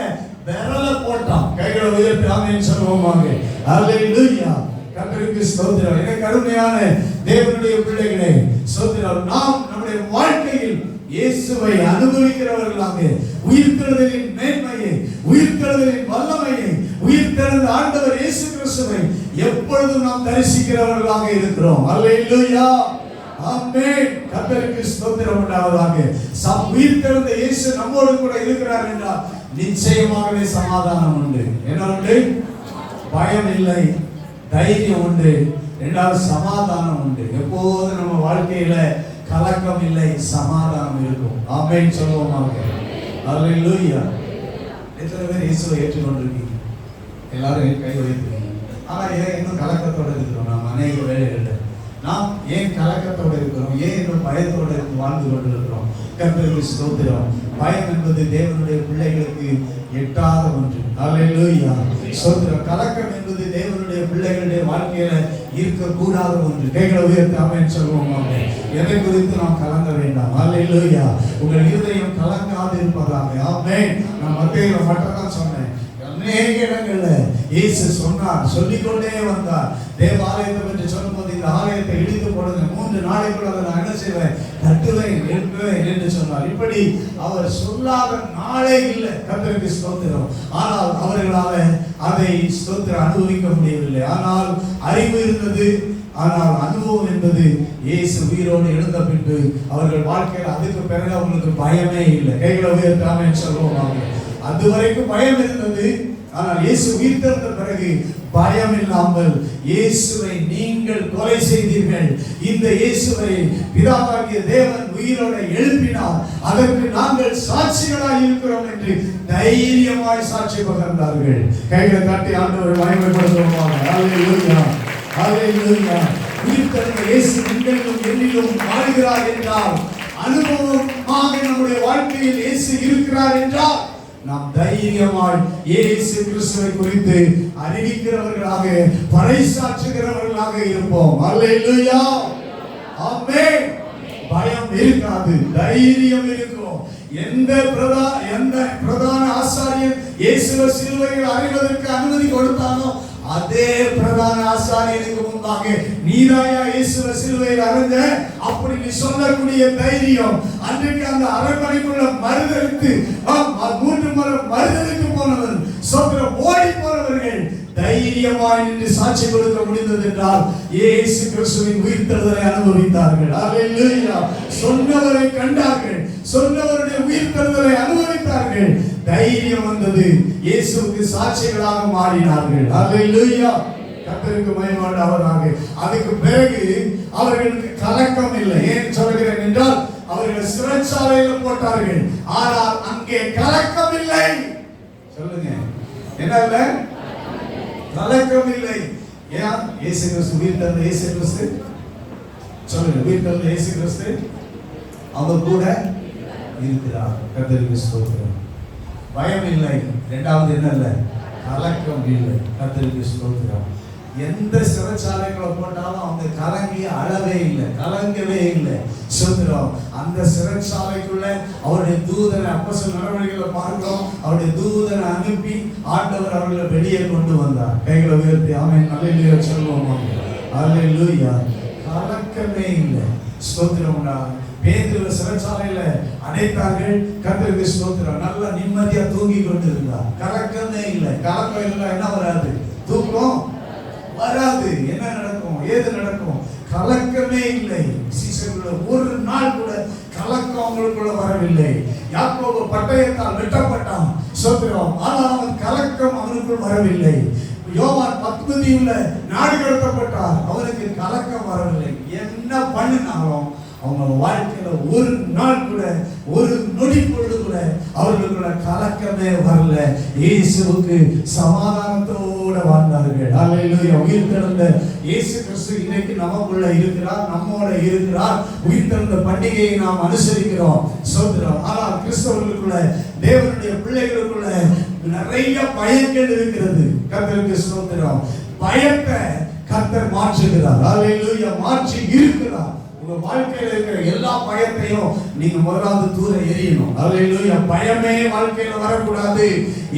விரல போட்டான். கைகளை உயர்த்தி ஆமென் சொல்வோமாக. ஹல்லேலூயா. கர்த்தருக்கு ஸ்தோத்திரம். எனக்கு அருமையான தேவனுடைய பிள்ளைகளே, ஸ்தோத்திரம். நாம் நம்முடைய வாழ்க்கையில் இயேசுவை அனுபவிக்கிறவர்களாக உயிர்த்தெழுதலின் மேன்மையை, உயிர்த்தெழுதலின் வல்லமையை, உயிர்த்தெழுந்த ஆண்டவர் இயேசு கிறிஸ்துவை எப்பொழுதும் நாம் தரிசிக்கிறவர்களாக இருக்கிறோம். அல்லேலூயா. ஆமென். கர்த்தருக்கு ஸ்தோத்திரம் உண்டாவதாக. உயிர்த்தெழுந்த இயேசு நம்மோடு கூட இருக்கிறார் என்றால் நிச்சயமாகவே சமாதானம் உண்டு. என்ன உண்டு? பயம் இல்லை, தைரியம் உண்டு. இரண்டாவது சமாதானம் உண்டு. எப்போது நம்ம வாழ்க்கையில கலக்கம் இல்லை, சமாதானம் இருக்கும். ஆமென் சொல்வோமாக. அல்லேலூயா. எத்தனை பேர் இயேசுவை ஏற்றுக்கொண்டிருக்கீங்க? எல்லாரும் கை வைக்கிறீங்க. ஆனா ஏன் இன்னும் கலக்கத்தோடு இருக்கிறோம்? நாம் அநேக வேலைகள்ல நாம் ஏன் கலக்கத்தோடு இருக்கிறோம்? ஏன் இன்னும் பயத்தோடு வாழ்ந்து கொண்டிருக்கிறோம்? கர்த்தருக்கு ஸ்தோத்திரம். பயம் என்பது தேவனுடைய பிள்ளைகளுக்கு எட்டாத ஒன்று. அல்லேலூயா. ஸ்தோத்திரம். கலக்கம் என்பது தேவனுடைய பிள்ளைகளுடைய வாழ்க்கையில இருக்கக்கூடாத ஒன்று. கைகளை உயர்த்தி ஆமென் சொல்வோம். எதை குறித்து நாம் கலங்க வேண்டாம். அல்லேலூயா. உங்கள் இருதயம் கலங்காது இருப்பதாக. ஆமென். நான் மத்தேயுல மட்டும் தான் சொன்னேன். அநேக இடங்கள்ல இயேசு சொன்னார், சொல்லிக்கொண்டே வந்தார். தேவாலயத்தை பற்றி சொல்லும்போது இந்த ஆலயத்தை இடித்து போடுங்க, 3 நாளைக்குள்ள அதை நான் என்ன செய்வேன், கட்டுவேன், எழுப்புவேன் என்று சொன்னார். இப்படி அவர் சொல்லாத நாளே இல்லை. கர்த்தருக்கு ஸ்தோத்திரம். ஆனால் அவர்களால அதை ஸ்தோத்திரம் அனுபவிக்க முடியவில்லை. ஆனால் அறிவு இருந்தது. ஆனால் அனுபவம் என்பது இயேசு உயிரோடு எழுந்த பின்பு அவர்கள் வாழ்க்கையில் அதுக்கு பிறகு அவங்களுக்கு பயமே இல்லை. கைகளை உயர்த்தாம சொல்லுவோம். அதுவரைக்கும் பயம் இருந்தது. ஆனால் இயேசு உயிர்த்தெழுந்த பிறகு பயம் இல்லாமல் இயேசுவை நீங்கள் கொலை செய்தீர்கள், இந்த இயேசுவை பிதாவாகிய தேவன் உயிரோடு எழுப்பினார், அதற்கு நாங்கள் சாட்சிகளாய் இருக்கிறோம் என்று தைரியமாய் சாட்சி பகர்ந்தார்கள். கைகளை தட்டி ஆண்டவரை மகிமைப்படுத்துவோமாக. அல்லேலூயா. ஹல்லேலூயா. உயிர்த்தெழுந்த இயேசு உங்களிலும் என்னிலும் வாழ்கிறார் என்றால், அனுபவமாக நம்முடைய வாழ்க்கையில் இயேசு இருக்கிறார் என்றால், நாம் தைரியமாய் இயேசு கிறிஸ்துவை குறித்து அறிவிக்கிறவர்களாக, பறைசாற்றுகிறவர்களாக இருப்போம். ஹல்லேலூயா. ஆமென். பயம் இருக்காது, தைரியம் இருக்கும். எந்த பிரதான ஆசாரியன் இயேசுவை சிலுவையில் அறிவதற்கு அனுமதி கொடுத்தானோ, அதே பிரதான ஆசாரியனுக்கு முன்பாக நீதாயா இயேசுவை சிலுவையில் அறிஞ்ச அப்படி நீ சொல்லக்கூடிய தைரியம், அன்றைக்கு அந்த அரண்மனைக்குள்ள மறுதலித்து 3 முறை மறுதலித்து போனவன் சோதரம் ஓடி போனவர்கள் தைரியமாய் நின்று சாட்சி கொடுக்க முடிந்தது என்றால், இயேசு கிறிஸ்துவின் உயிர்த்தெழுதலை அனுபவித்தார்கள். ஹல்லேலூயா. சொன்னவரை கண்டார்கள், சொன்னவருடைய உயிர்த்தெழுதலை அனுபவித்தார்கள். தைரியம் வந்தது, இயேசுவுக்கு சாட்சிகளாக மாறினார்கள். ஹல்லேலூயா. கர்த்தருக்கு மகிமை உண்டாவதாக. அதுக்கு பிறகு அவர்களுக்கு கலக்கம் இல்லை. ஏன் சொல்கிறேன் என்றால், அவர்கள் சிறைச்சாலையில் போட்டார்கள், ஆனால் அங்கே கலக்கம் இல்லை. சொல்லுங்க, என்ன இல்லை? கலக்கம் இல்லை. ஏன்? இயேசு கிறிஸ்து உயிர்த்தெழுந்த இயேசு கிறிஸ்து. சொல்லுங்க, உயிர்த்தெழுந்த இயேசு கிறிஸ்து அவர் கூட இருக்கிறார். கர்த்தருக்கு ஸ்தோத்திரம். பயம் இல்லை. இரண்டாவது என்ன இல்லை? கலக்கம் இல்லை. கர்த்தருக்கு ஸ்தோத்திரம். எந்த சிறைச்சாலைகளை போட்டாலும் அவங்க கலங்கி அழவே இல்லை, கலங்கவே இல்லை. ஸ்தோத்திரம். அந்த சிறைச்சாலைக்குள்ள அவருடைய தூதனை அப்போஸ்தலர் நடவடிக்கைகளை பார்க்கிறோம். அவருடைய தூதனை அனுப்பி ஆண்டவர் அவர்களை வெளியே கொண்டு வந்தார். கைகளை உயர்த்தி ஆமென் அல்லேலூயா சொல்லுவோம். அல்லேலூயா. கலக்கமே இல்லை. ஸ்தோத்திரம். பேதுருவை சிறைச்சாலையில அடைத்தார்கள். கர்த்தருக்கு ஸ்தோத்திரம். நல்லா நிம்மதியா தூங்கி கொண்டு இருந்தார். கலக்கமே இல்லை. கலக்கம் இல்லை என்ன வராது? தூக்கம் வராது. என்ன நடக்கும்? ஏது நடக்கும்? கலக்கமே இல்லை. சீசர்களுள்ள ஒரு நாள் கூட கலக்கம் அவங்களுக்குள்ள வரவில்லை. யாக்கோபு பட்டயத்தால் வெட்டப்பட்டான். ஸ்தோத்திரம். ஆனால் அவன் கலக்கம் அவனுக்குள் வரவில்லை. யோவான் பத்மதியுள்ள நாடு கடத்தப்பட்டார். அவனுக்கு கலக்கம் வரவில்லை. என்ன பண்ணினாலும் அவங்க வாழ்க்கையில ஒரு நாள் கூட, ஒரு நொடி பொழுது கூட அவர்களுக்குள்ள கலக்கமே வரல. இயேசுவுக்கு சமாதானத்தோட வாழ்ந்தார்கள். ஹல்லேலூயா. உயிர்த்தெழுந்த இயேசு கிறிஸ்து இன்னைக்கு நமக்குள்ள இருக்கிறார், நம்மோட இருக்கிறார். உயிர்த்தெழுந்த பண்டிகையை நாம் அனுசரிக்கிறோம். ஸ்தோத்திரம். ஆனால் கிறிஸ்தவர்களுக்குள்ள, தேவனுடைய பிள்ளைகளுக்குள்ள நிறைய பயங்கள் இருக்கிறது. கர்த்தருக்கு ஸ்தோத்திரம். பயத்தை கர்த்தர் மாற்றுகிறார். ஹல்லேலூயா. மாற்றி இருக்கிறார். உங்க வாழ்க்கையில இருக்கிற எல்லா பயத்தையும் நீங்க முதலாவது தூர எறியணும். ஹல்லேலூயா. பயமே வாழ்க்கையில வரக்கூடாது.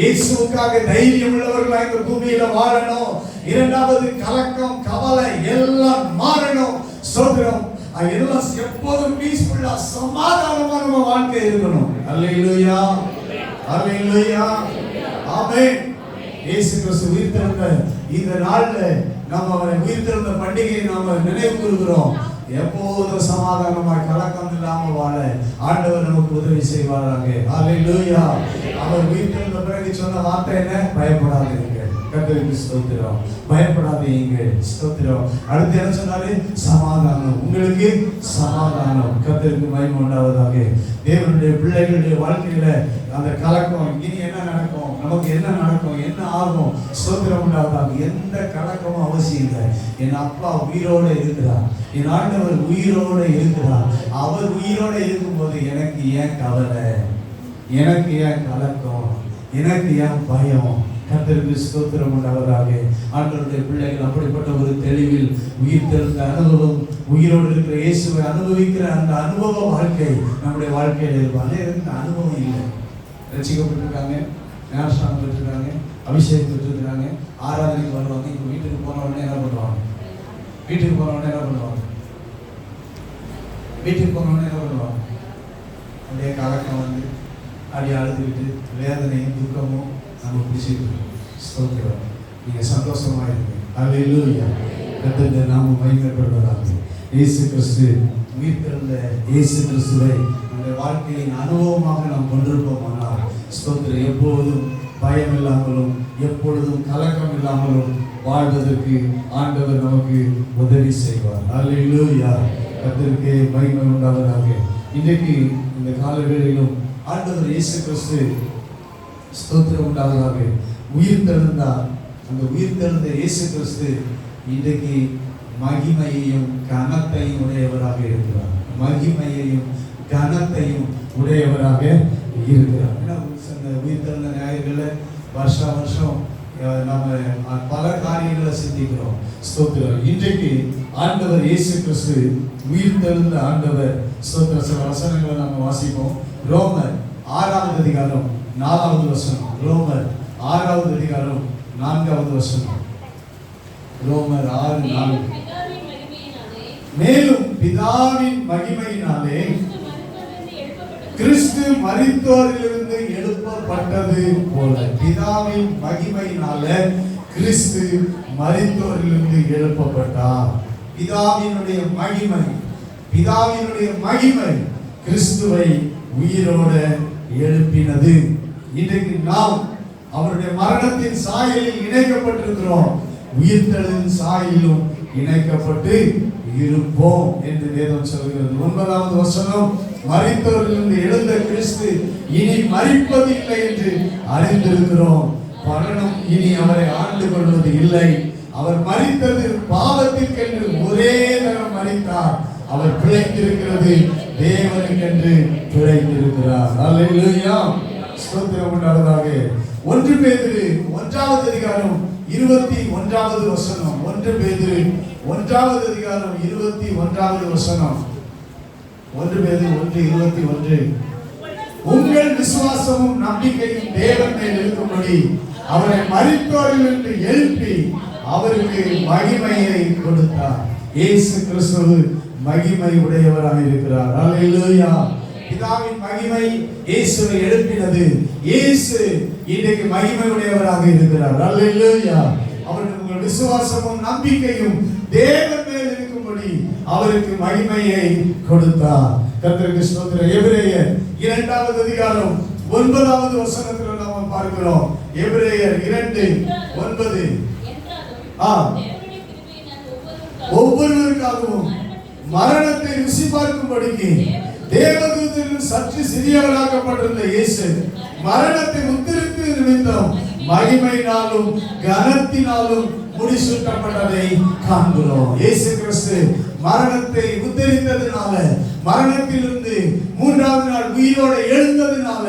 இயேசுவுக்காக தைரியம் உள்ளவர்களாக இந்த பூமியில வாழணும். இரண்டாவது கலக்கம், கவலை எல்லாம் மாறணும். ஸ்தோத்திரம். எல்லாம் எப்போதும் பீஸ்ஃபுல்லா சமாதானமா நம்ம வாழ்க்கை இருக்கணும். ஹல்லேலூயா. ஹல்லேலூயா. ஆமென். இயேசு கிறிஸ்து உயிர்த்தெழுந்த இந்த நாள்ல நாம் அவரை உயிர்த்தெழுந்த பண்டிகையை நாம் நினைவு கூறுகிறோம். எப்போதும் சமாதானமாய் கலக்கம் இல்லாமல் வாழ ஆண்டவர் நமக்கு உதவி செய்வாராங்க. ஹல்லேலூயா. அவர் உயிர்த்தெழுந்த பிறகு சொன்ன வார்த்தை என்ன? பயப்படாதீங்க. கர்த்தருக்கு ஸ்தோத்திரம். பயப்படாதீங்க. ஸ்தோத்திரம். அடுத்து என்ன சொன்னாரு? சமாதானம். உங்களுக்கு சமாதானம். கர்த்தருக்கு மகிமை உண்டாவதாக. தேவனுடைய பிள்ளைகளுடைய வாழ்க்கையில அந்த கலக்கம், இனி என்ன நடக்கும், நமக்கு என்ன நடக்கும், என்ன ஆகும், ஸ்தோத்திரம் உண்டாவதாக. எந்த கலக்கமும் அவசியம் இல்லை. என் அப்பா உயிரோட இருக்கிறார், என் ஆண்டவர் உயிரோட இருக்கிறார். அவர் உயிரோட இருக்கும்போது எனக்கு ஏன் கவலை, எனக்கு ஏன் கலக்கம், எனக்கு ஏன் பயம்? கர்த்தருக்கு ஸ்தோத்திரம் உண்டாவதாக. ஆண்டவருடைய பிள்ளைகள் அப்படிப்பட்ட ஒரு தெளிவில் உயிர்த்தெழுந்த அனுபவம், உயிரோடு இருக்கிற இயேசுவை அனுபவிக்கிற அந்த அனுபவ வாழ்க்கை நம்முடைய வாழ்க்கையில் இருக்கும். அநேகருக்கு அனுபவம் இல்லை. ரட்சிக்கப்பட்டிருக்காங்க, ஞானஸ்நானம் பெற்றிருக்காங்க, அபிஷேகம் பெற்றிருக்காங்க, ஆராதனைக்கு வருவாங்க. இப்போ வீட்டுக்கு போன உடனே என்ன பண்ணுவாங்க? வீட்டுக்கு போன உடனே என்ன பண்ணுவாங்க? வீட்டுக்கு போன உடனே என்ன பண்ணுவாங்க? அப்படியே கலக்கம் வந்து அப்படியே அழுதுகிட்டு வேதனையும் துக்கமும் நம்ம பிடிச்சிருக்கோம். ஸ்தோத்திரம். நீங்க சந்தோஷமா இருங்க. ஹல்லேலூயா. கர்த்தருடைய நாமம் மகிமைப்படுவதாக. இயேசு கிறிஸ்து உயிர்த்தெழுந்த இயேசு கிறிஸ்துவை நம்முடைய வாழ்க்கையின் அனுபவமாக நாம் கொண்டிருப்போமானால், ஸ்தோத்திரம், எப்போதும் பயம் இல்லாமலும் எப்பொழுதும் கலக்கம் இல்லாமலும் வாழ்வதற்கு ஆண்டவர் நமக்கு உதவி செய்வார். ஹல்லேலூயா. கர்த்தருக்கு மகிமை உண்டாவதாக. இன்றைக்கு இந்த காலவேளையிலும் ஆண்டவர் இயேசு கிறிஸ்து, ஸ்தோத்திரம் உண்டாவதாக, உயிர்த்தெழுந்தார். அந்த உயிர்த்தெழுந்த இயேசு கிறிஸ்து இன்றைக்கு மகிமையையும் கனத்தையும் உடையவராக இருக்கிறார். மகிமையையும் கனத்தையும் உடையவராக இருக்கிறார். உயிர்த்தெழுந்த ஞாயிறுகளை வருஷா வருஷம் நம்ம பல காரியங்களை சிந்திக்கிறோம். ஸ்தோத்திரம். இன்றைக்கு ஆண்டவர் இயேசு கிறிஸ்து உயிர்த்தெழுந்த ஆண்டவர். ஸ்தோத்திர. சில வசனங்களை நம்ம வாசிப்போம். ரோமர் 6வது அதிகாரம் 4வது வசனம். ரோமர் 6வது அதிகாரம் 4வது வசனம். ரோமர் 6:4. மேலும் பிதாவின் மகிமையினாலே கிறிஸ்து மரித்தோரிலிருந்து எழுப்பப்பட்டது போல. பிதாவின் மகிமையினால கிறிஸ்து மரித்தோரிலிருந்து எழுப்பப்பட்டார். பிதாவினுடைய மகிமை, பிதாவினுடைய மகிமை கிறிஸ்துவை உயிரோட எழுப்பினது. இன்றைக்கு நாம் அவருடைய மரணத்தின் சாயலில் இணைக்கப்பட்டிருக்கிறோம். உயிர்த்தெழுதலின் சாயலிலும் இணைக்கப்பட்டு இருப்போம் என்று வேதம் சொல்கிறது. 9வது வசனம், மரித்தோரிலிருந்து எழுந்த கிறிஸ்து இனி மரிப்பதில்லை என்று அறிந்திருக்கிறோம். மரணம் இனி அவரை ஆண்டு கொள்வது இல்லை. அவர் மரித்தது பாவத்திற்கென்று ஒரே தரம் மரித்தார். அவர் பிழைத்திருக்கிறது தேவனுக்கென்று பிழைத்திருக்கிறார். அல்லேலூயா. ஸ்தோத்திரம் உண்டாவதாக. 1 பேதுரு 1வது அதிகாரம் 21வது வசனம். 1 பேதுரு 1வது அதிகாரம் 21வது வசனம். 1 பேதுரு 1:21. உங்கள் விசுவாசமும் நம்பிக்கையும் தேவன் மேல் இருக்கும்படி அவரை மரித்தோரிலிருந்து எழுப்பி அவருக்கு மகிமையை கொடுத்தார். இயேசு கிறிஸ்து மகிமை உடையவராக இருக்கிறார். அல்லேலூயா. பிதாவின் மகிமை இயேசுவை எழுப்பினது. இயேசு இன்றைக்கு மகிமை உடையவராக இருக்கிறார். அல்லேலூயா. அவருக்கு உங்கள் விசுவாசமும் நம்பிக்கையும் தேவன் மேல் இருக்கும்படி அவருக்கு மகிமையை கொடுத்தார். கர்த்தருக்கு ஸ்தோத்திரம். எபிரேயர் 2வது அதிகாரம் 9வது வசனத்தில் நாம் பார்க்கிறோம். எபிரேயர் 2:9. ஒவ்வொருவருக்காகவும் மரணத்தை ருசி பார்க்கும்படிக்கு தேவதூதரில் சற்று சிறியவராக்கப்பட்டிருந்த இயேசு மரணத்தை உத்தரித்து நிமித்தம் மகிமையினாலும் கனத்தினாலும் முடிசூட்டப்பட்டதை காண்கிறோம். இயேசு கிறிஸ்து மரணத்தை உத்தரித்ததினால, மரணத்திலிருந்து 3வது நாள் உயிரோடு எழுந்ததினால,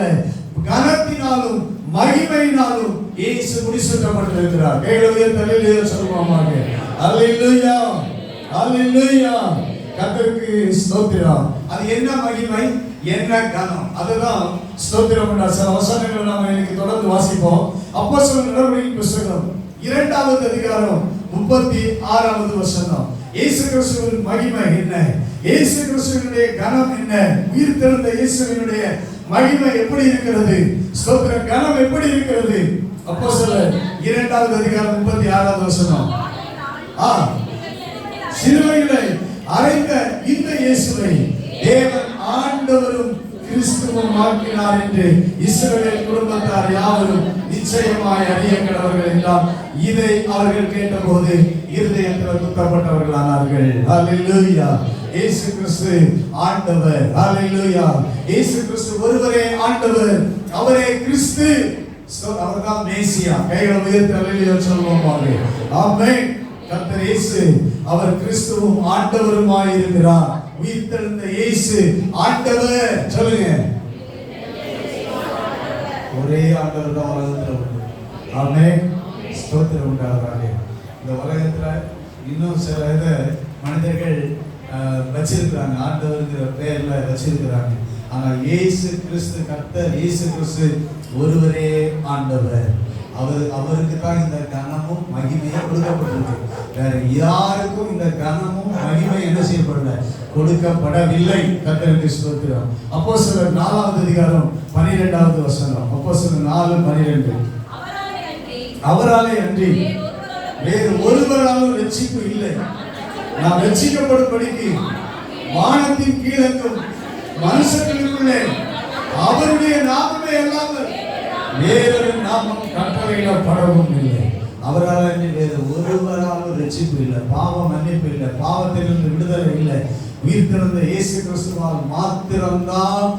கனத்தினாலும் மகிமையினாலும் இயேசு முடிசூட்டப்பட்டிருக்கிறார். கைகளை சொல்லுவோமாக. அல்லேலூயா. அல்லேலூயா. கர்த்தருக்கு ஸ்தோத்திரம். அது என்ன மகிமை, என்ன கனம், அதுதான் ஸ்தோத்திரம். சில வசனங்களை நாம இன்னைக்கு தொடர்ந்து வாசிப்போம். அப்போஸ்தலர் நடவடிக்கைகளின் புத்தகம் 2வது அதிகாரம் 36வது வசனம். இயேசு கிறிஸ்துவின் மகிமை என்ன, இயேசு கிறிஸ்துவினுடைய கனம் என்ன, உயிர்த்தெழுந்த இயேசுவினுடைய மகிமை எப்படி இருக்கிறது, ஸ்தோத்திரம், கனம் எப்படி இருக்கிறது. அப்போஸ்தலர் 2வது அதிகாரம் 36வது வசனம். சிலுவையிலே அறைந்த இந்த இயேசுவை தேவன் ஆண்டவரும் கிறிஸ்துவும் ஆக்கினார் என்று இஸ்ரவேல் குடும்பத்தார் யாவரும் நிச்சயமாய் அறிய கடவர்கள் என்றார். இதை அவர்கள் கேட்டபோது இருதயத்தில் குத்தப்பட்டவர்களானார்கள். அல்லேலூயா. இயேசு கிறிஸ்து ஆண்டவர். அல்லேலூயா. இயேசு கிறிஸ்து ஒருவரே ஆண்டவர், அவரே கிறிஸ்து, அவர்தான் மேசியா. கைகளை உயர்த்தி அல்லேலூயா சொல்வோம். ஆமென். கர்த்தர் இயேசு அவர் கிறிஸ்துவும் ஆண்டவருமாய் இருக்கிறார். உயிர்த்தெழுந்த இயேசு ஆண்டவர். சொல்லுங்க. ஒரே ஆண்டவர் தான் உலகத்துல உண்டு. ஆமென். ஸ்தோத்திரம் உண்டாவதாக. இந்த உலகத்துல இன்னும் சில இதை மனிதர்கள் வச்சிருக்கிறாங்க, ஆண்டவருங்கிற பெயர்ல வச்சிருக்கிறாங்க. ஆனா இயேசு கிறிஸ்து, கர்த்தர் இயேசு கிறிஸ்து ஒருவரே ஆண்டவர். அவருக்கு தான் இந்த கனமும் மகிமையும் கொடுக்கப்பட்டிருக்கு. வேற யாருக்கும் இந்த கனமும் மகிமை என்ன செய்யப்படல, கொடுக்கப்படவில்லை. கர்த்தருக்கு ஸ்தோத்திரம். அப்போஸ்தலர் 4வது அதிகாரம் 12வது வசனம். அப்போஸ்தலர் 4:12. அவராலே அன்றி வேறு ஒருவராலும் ரட்சிப்பு இல்லை. நாம் ரட்சிக்கப்படும்படிக்கு வானத்தின் கீழெங்கும் மனுஷர்களுக்குள்ளே அவருடைய நாமமே அல்லாமல் வேறொரு நாமம் கட்டளையிடப்படவும் இல்லை. அவரால் வேறு ஒருவராலும் ரட்சிப்பு இல்லை, பாவ மன்னிப்பு இல்லை, பாவத்திலிருந்து விடுதலை இல்லை. உயிர்த்தெழுந்த இயேசு கிறிஸ்துவால் மாத்திரம்தான்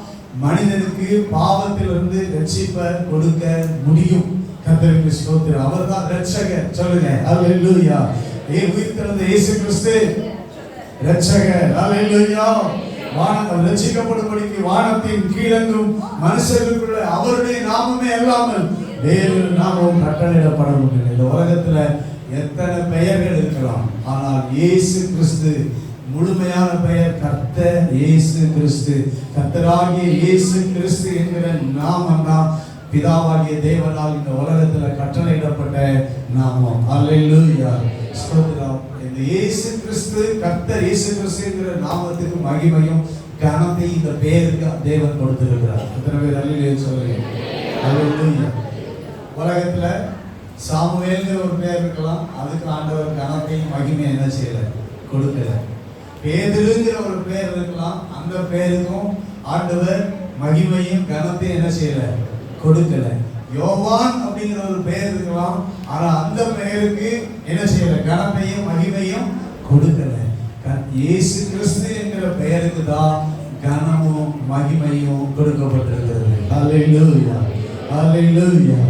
மனிதனுக்கு பாவத்திலிருந்து ரட்சிப்பை கொடுக்க முடியும். கர்த்தருக்கு ஸ்தோத்திரம். அவர்தான் ரட்சகர். சொல்லுங்க. அல்லேலூயா. உயிர்த்தெழுந்த இயேசு கிறிஸ்து இரட்சகர். ஹல்லேலூயா. வானங்கள் ரட்சிக்கப்படும்படிக்கு வானத்தின் கீழெங்கும் மனுஷர்களுக்குள்ள அவருடைய நாமமே அல்லாமல் வேறு நாமமும் கட்டளையிடப்பட முடியும். இந்த உலகத்துல எத்தனை பெயர்கள் இருக்கலாம், ஆனால் இயேசு கிறிஸ்து முழுமையான பெயர் கர்த்தர் இயேசு கிறிஸ்து. கர்த்தராகிய இயேசு கிறிஸ்து என்கிற நாமம் தான் பிதாவாகிய தேவனால் இந்த உலகத்துல கட்டளையிடப்பட்ட நாமம். அல்லேலூயா. ஸ்தோத்திரம். இந்த இயேசு கிறிஸ்து கர்த்தர் இயேசு கிறிஸ்து என்கிற நாமத்துக்கு மகிமையும் கனத்தையும் இந்த பெயருக்கு தேவன் கொடுத்திருக்கிறார். எத்தனை பேர் அல்லேலூயா சொல்லுங்க? அல்லேலூயா. உலகத்துல சாமுவேல்ங்கிற ஒரு பெயர் இருக்கலாம், அதுக்கு ஆண்டவர் கனத்தையும் மகிமை என்ன செய்யல, கொடுக்கல. பேதுருங்கிற ஒரு பெயர் இருக்கலாம், அந்த பெயருக்கும் ஆண்டவர் மகிமையும் கனத்தையும் என்ன செய்யல, கொடுக்கல. யோவான் அப்படிங்கிற ஒரு பெயர் இருக்கலாம், ஆனா அந்த பெயருக்கு என்ன செய்யல, கனத்தையும் மகிமையும் கொடுக்கல. இயேசு கிறிஸ்து என்கிற பெயருக்கு தான் கனமும் மகிமையும் கொடுக்கப்பட்டிருக்கிறது. அல்லேலூயா. அல்லேலூயா.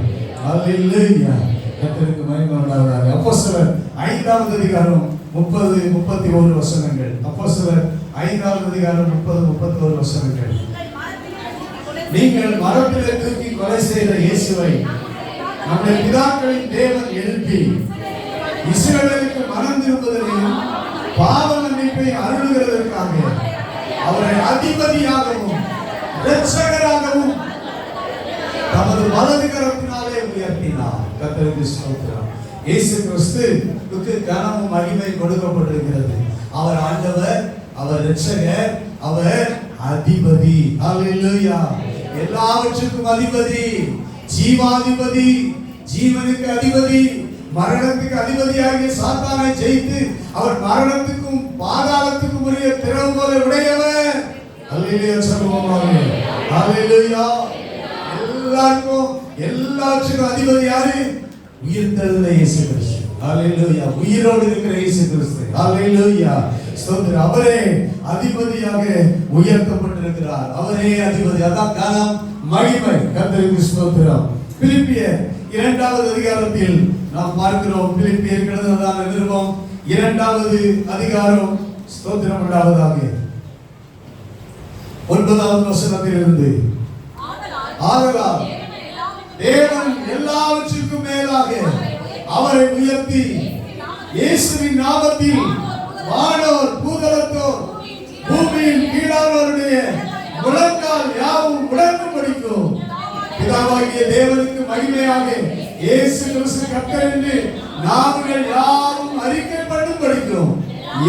அல்லேலூயா. கர்த்தருக்கு மகிமை உண்டாவதாக. அப்போஸ்தலர் 5வது அதிகாரம் 30-31 வசனங்கள். அப்போஸ்தலர் 5வது அதிகாரம் 30-31 வசனங்கள். நீங்கள் மரத்திலே தூக்கி கொலை செய்த இயேசுவை நம்முடைய பிதாக்களின் தேவன் எழுப்பி இஸ்ரவேலுக்கு மனம் திரும்புதலையும் பாவ மன்னிப்பை அருளுகிறதற்காக அவரை அதிபதியாகவும் இரட்சகராகவும் தமது வலது கரத்தினாலே உயர்த்தினார். கர்த்தருக்கு ஸ்தோத்திரம். இயேசு கிறிஸ்துவுக்கு கனமும் மகிமை கொடுக்கப்பட்டிருக்கிறது. அவர் ஆண்டவர், அவர் இரட்சகர், அவர் அதிபதி. அல்லேலூயா. எல்லாவற்றுக்கும் அதிபதி, ஜீவாதிபதி, ஜீவனுக்கு அதிபதி, மரணத்துக்கு அதிபதியாகிய சாத்தானை ஜெயித்து அவர் மரணத்துக்கும் பாதாளத்துக்கும் உரிய திறவுகோலை உடையவர். அல்லேலூயா சொல்லுவோமாக. அல்லேலூயா. எல்லாருக்கும் எல்லாவற்றுக்கும் அதிபதி யாரு? உயிர்த்தெழுந்த இயேசு கிறிஸ்து. அல்லேலூயா. உயிரோடு இருக்கிற இயேசு கிறிஸ்து. அல்லேலூயா. ஸ்தோத்திரம். அவரே அதிபதியாக உயர்த்தப்பட்டிருக்கிறார். அவரே அதிபதி. அதான் கனம் மகிமை. கர்த்தருக்கு ஸ்தோத்திரம். பிலிப்பியர் 2வது அதிகாரத்தில் நாம் பார்க்கிறோம். பிலிப்பியர் எழுதினதான நிருபம் 2வது அதிகாரம். ஸ்தோத்திரம் உண்டாவதாக. 9வது வசனத்திலிருந்து, ஆதலால் தேவன் எல்லாவற்றுக்கும் மேலாக அவரை உயர்த்தி இயேசுவின் நாமத்தில் வானோர் பூதலத்தோர் பூமியின் கீழானோருடைய முழங்கால் யாவும் முடங்கும்படிக்கும் பிதாவாகிய தேவனுக்கு மகிமையாக இயேசு கிறிஸ்து கர்த்தர் என்று நாமங்கள் யாவும் அறிக்கைப்படும்படிக்கும்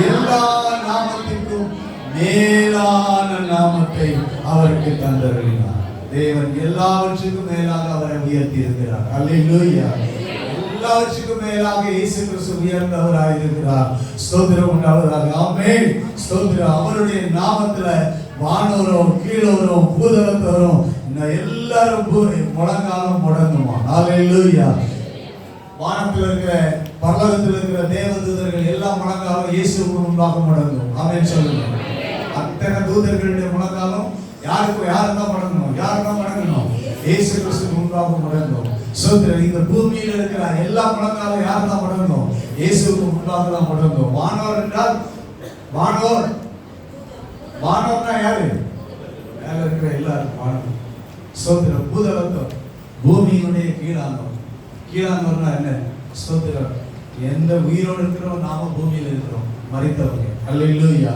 எல்லா நாமத்திற்கும் மேலான நாமத்தை அவருக்கு தந்தருளினார். தேவன் எல்லாவற்றுக்கும் மேலாக அவரை உயர்த்தி இருக்கிறார். அல்லேலூயா. எல்லாவற்றுக்கும் மேலாக இயேசு கிறிஸ்து உயர்ந்தவராய் இருக்கிறார். ஸ்தோத்திரம் உண்டாவதாக. ஆமென். ஸ்தோத்திரம். அவருடைய நாமத்துல வானோரும் கீழோரும் பூதலத்தோரும் எல்லாரும் முழங்காலும் முடங்குமா. அல்லேலூயா. வானத்தில் இருக்கிற பரலோகத்தில் இருக்கிற தேவதூதர்கள் எல்லாம் முழங்காலும் இயேசுவுக்கு முன்பாக முடங்கும். ஆமென் சொல்லுங்க. அத்தனை தூதர்களுடைய முழங்காலும் யாருக்கு யாருதான் முடங்கணும்? யாருதான் முடங்கணும்? இயேசு கிறிஸ்துவுக்கு முன்பாக முடங்கும். ஸ்தோத்திரம். இந்த பூமியில் இருக்கிற எல்லா முழங்காலும் யாருதான் முடங்கணும்? இயேசுவுக்கு முன்பாக தான் முடங்கும். வானோர் என்றால் வானோர், வானோர்னா யாரு? மேல இருக்கிற எல்லாரும் வானோர். ஸ்தோத்திரம். பூதலத்தோர் பூமியினுடைய கீழானோர். கீழானோர்னா என்ன? ஸ்தோத்திரம். எந்த உயிரோடு இருக்கிறோம் நாம பூமியில் இருக்கிறோம், மரித்தவங்க. அல்லேலூயா.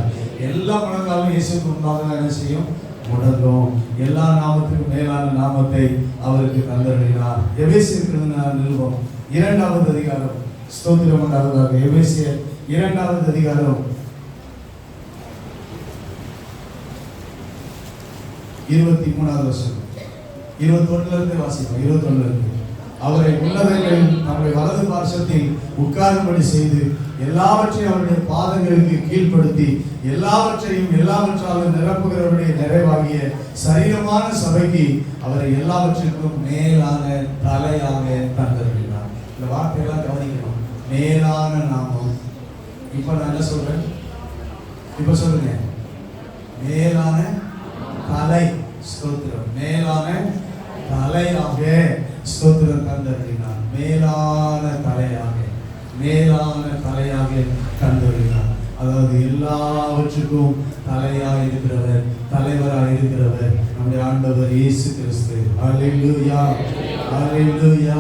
எல்லா முழங்காலும் இயேசுவுக்கு முன்பாக என்ன செய்யும்? முடங்கும். எல்லா நாமத்துக்கும் மேலான நாமத்தை அவருக்கு தந்தருளினார். எபேசியர் நிருபம் 2வது அதிகாரம். ஸ்தோத்திரம் உண்டாவதாக. எபேசியர் 2வது அதிகாரம் 23வது வசனம். 21ல இருந்து வாசிப்போம். 21ல இருந்து. அவரை உன்னதங்களில் நம்முடைய வலது பார்சத்தில் உட்காரும்படி செய்து எல்லாவற்றையும் அவருடைய பாதங்களுக்கு கீழ்ப்படுத்தி எல்லாவற்றையும் எல்லாவற்றாலும் நிரப்புகிறவருடைய நிறைவாகிய சரீரமான சபைக்கு அவரை எல்லாவற்றிற்கும் மேலான தலையாக தந்தருளினார். இந்த வார்த்தையெல்லாம் கவனிக்கணும். மேலான நாமம். இப்ப நான் என்ன சொல்றேன்? இப்ப சொல்லுங்க. மேலான தலை. ஸ்தோத்திரம். மேலான தலையாக ஸ்தோத்திரம் தந்தருளினார். மேலான தலையாக மேலான தலையாக கண்டறினார். அதாவது எல்லாவற்றுக்கும் தலையாக இருக்கிறவர், தலைவராக இருக்கிறவர் நம்முடைய ஆண்டவர் இயேசு கிறிஸ்து. அல்லேலூயா, அல்லேலூயா.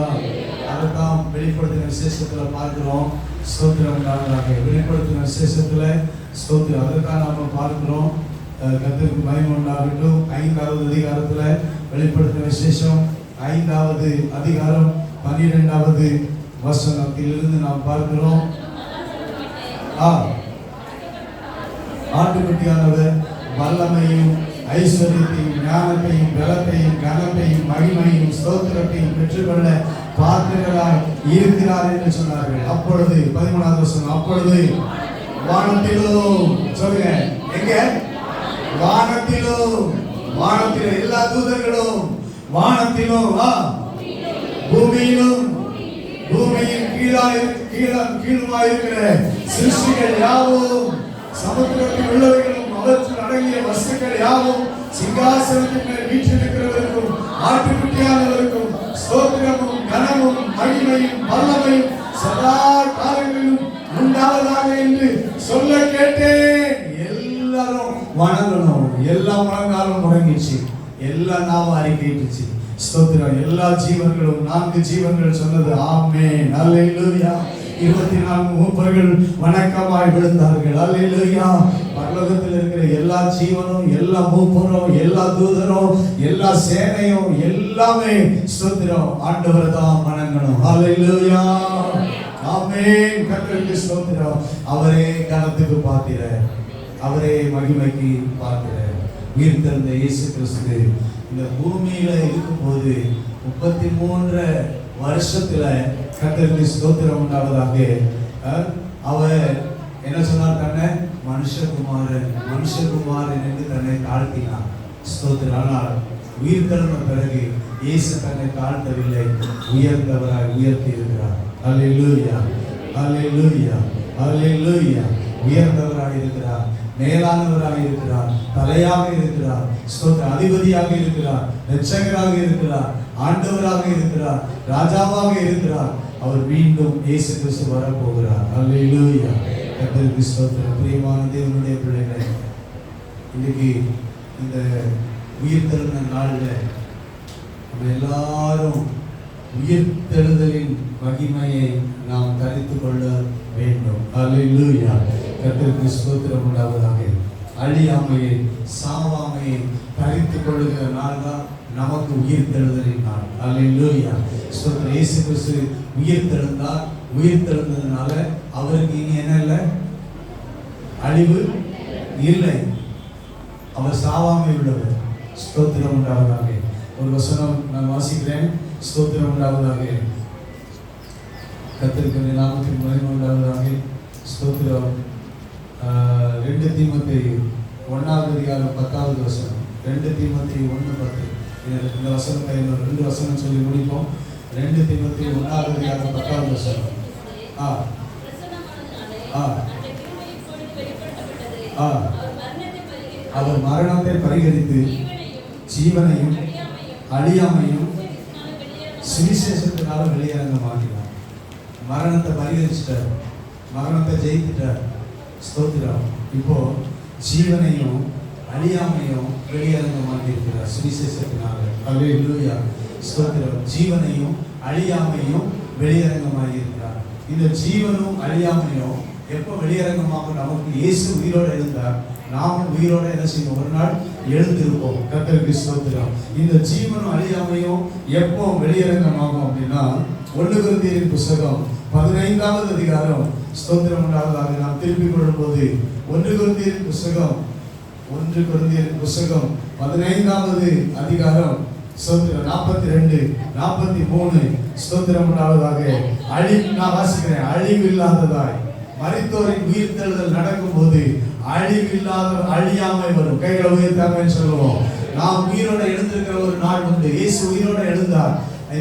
அதைத்தான் வெளிப்படுத்தின விசேஷத்துல பார்க்கிறோம். ஸ்தோத்திரம் உண்டாவதாக. வெளிப்படுத்தின விசேஷத்துல ஸ்தோத்திரம் அதைத்தான் நாம பார்க்கிறோம். கர்த்தருக்கு மகிமை உண்டாகட்டும். 5வது அதிகாரத்துல வெளிப்படுத்தின விசேஷம் 5வது அதிகாரம் 12வது வசனத்திலிருந்து நாம் பார்க்கிறோம். ஆட்டுக்குட்டியானவர் வல்லமையும் ஐஸ்வர்யத்தையும் ஞானத்தையும் பலத்தையும் கனத்தையும் மகிமையும் ஸ்தோத்திரத்தையும் பெற்றுக்கொள்ள பாத்திரராய் இருக்கிறார் என்று சொன்னார்கள். அப்பொழுது 13வது வசனம், அப்பொழுது வானத்திலும் சொல்லுங்க, எங்க? வானத்திலும், வானத்திலும் எல்லா தூதர்களும், வானத்திலும் பூமியிலும், பூமியின் கீழுமாய் இருக்கிற சிருஷ்டிகள் யாவும், சமுத்திரத்தில் உள்ளவைகளும் அவற்றில் அடங்கிய வஸ்துக்கள் யாவும், சிங்காசனத்தின் மேல் வீற்றிருக்கிறவருக்கும் ஆட்டுக்குட்டியானவருக்கும் ஸ்தோத்திரமும் கனமும் மகிமையும் வல்லமையும் சதா காலங்களிலும் உண்டாவதாக என்று சொல்ல கேட்டேன். எல்லாரும் வணங்கணும். எல்லா முழங்காலும் முடங்கிச்சு, எல்லா நாவும் அறிக்கையிட்டுச்சு. ஸ்தோத்திரம். எல்லா ஜீவன்களும் 4 ஜீவன்கள் சொன்னது ஆமென், அல்லேலூயா. 24 மூப்பர்கள் வணக்கமாய் விழுந்தார்கள். அல்லேலூயா. பரலோகத்தில் இருக்கிற எல்லா ஜீவனும், எல்லா மூப்பரும், எல்லா தூதரும், எல்லா சேனையும் எல்லாமே ஸ்தோத்திரம் ஆண்டவரை தான் வணங்கணும். அல்லேலூயா, ஆமென். கர்த்தருக்கு ஸ்தோத்திரம். அவரே கனத்துக்கு பாத்திரர், அவரே மகிமைக்கு பாத்திரர். உயிர்த்தெழுந்த இயேசு கிறிஸ்து இந்த பூமியில இருக்கும்போது 33 வருஷத்துல கர்த்தருக்கு ஸ்தோத்திரம் உண்டாவதாக. அவர் என்ன சொன்னார்? தன்னை மனுஷகுமாரன், மனுஷகுமாரன் என்று தன்னை தாழ்த்தினார். ஸ்தோத்திரம். ஆனால் உயிர்த்தெழுந்த பிறகு இயேசு தன்னை தாழ்த்தவில்லை, உயர்ந்தவராய் உயர்த்தி இருக்கிறார். அல்லேலூயா, அல்லேலூயா, அல்லேலூயா. உயர்ந்தவராக இருக்கிறார், மேலானவராக இருக்கிறார், தலையாக இருக்கிறார், ஸ்தோத்திர அதிபதியாக இருக்கிறார், இரட்சகராக இருக்கிறார், ஆண்டவராக இருக்கிறார், ராஜாவாக இருக்கிறார். அவர் மீண்டும் இயேசு கிறிஸ்து வரப்போகிறார். அல்லேலூயா, கர்த்தருக்கு ஸ்தோத்திரம். பிரியமான தேவனுடைய பிள்ளைகளே, இன்னைக்கு இந்த உயிர்த்தெழுந்த நாளில் நம்ம எல்லாரும் உயிர்த்தெழுதலின் மகிமையை நாம் தரித்துக் கொள்ள வேண்டும். அல்லேலூயா, கர்த்தருக்கு ஸ்தோத்திரம் உண்டாவதாக. அழியாமையை, சாவாமையை தரித்துக் கொள்ளுகிற நாள் தான் நமக்கு உயிர்த்தெழுதலின் நாள். அல்லேலூயா, ஸ்தோத்திரம். இயேசு கிறிஸ்து உயிர்த்தெழுந்தார். உயிர்த்தெழுந்ததுனால அவருக்கு இனி என்ன இல்லை? அழிவு இல்லை. அவர் சாவாமை உள்ளவர். ஸ்தோத்திரம் உண்டாவதாக. ஒரு வசனம் நான் வாசிக்கிறேன். ஸ்தோத்திரம் உண்டாவதாக. கர்த்தருக்கு நாமத்தின் மகிமை உண்டாவதாக. ஸ்தோத்திரம். 2 தீமோத்தேயு 1வது அதிகாரம் 10வது வசனம். 2 தீமோத்தேயு 1:10. இந்த வசனத்தை 2 வசனம் சொல்லி முடிப்போம். 2 தீமோத்தேயு 1வது அதிகாரம் 10வது வசனம். அவர் மரணத்தை பரிகரித்து ஜீவனையும் அழியாமையும் சுவிசேஷத்தினால வெளியரங்க மாட்டினார். மரணத்தை பரிகரிச்சிட்டார், மரணத்தை ஜெயித்துட்டார். ஸ்தோத்திரம். இப்போ ஜீவனையும் அழியாமையும் வெளியரங்க மாட்டிருக்கிறார் சுவிசேஷத்தினால. அல்லேலூயா, ஸ்தோத்திரம். ஜீவனையும் அழியாமையும் வெளியரங்கமாக இருக்கிறார். இந்த ஜீவனும் அழியாமையும் எப்போ வெளியரங்கமாகும்? நமக்கு இயேசு உயிரோடு எழுந்தார், நாமும் உயிரோடு என்ன செய்வோம்? ஒரு நாள் எழுந்திருப்போம். கர்த்தருக்கு ஸ்தோத்திரம். இந்த ஜீவனும் அழியாமையும் எப்போ வெளியரங்கமாகும் அப்படின்னா 1 கொரிந்தியரின் புத்தகம் 15வது அதிகாரம். ஸ்தோத்திரம் உண்டாவதாக. நாம் திருப்பிக் கொள்ளும்போது 1 கொரிந்தியரின் புத்தகம் 15வது அதிகாரம் ஸ்தோத்திரம் 42, 43. ஸ்தோத்திரம் உண்டாவதாக. நான் வாசிக்கிறேன். அழிவில்லாததாய் மரித்தோரின் உயிர்த்தெழுதல் நடக்கும் போது அழிவில்லாத அழியாமை வரும். கைகளை உயர்த்தாமல் சொல்லுவோம். நாம் உயிரோட எழுந்திருக்கிற ஒரு நாள் உண்டு. இயேசு உயிரோட எழுந்தார்,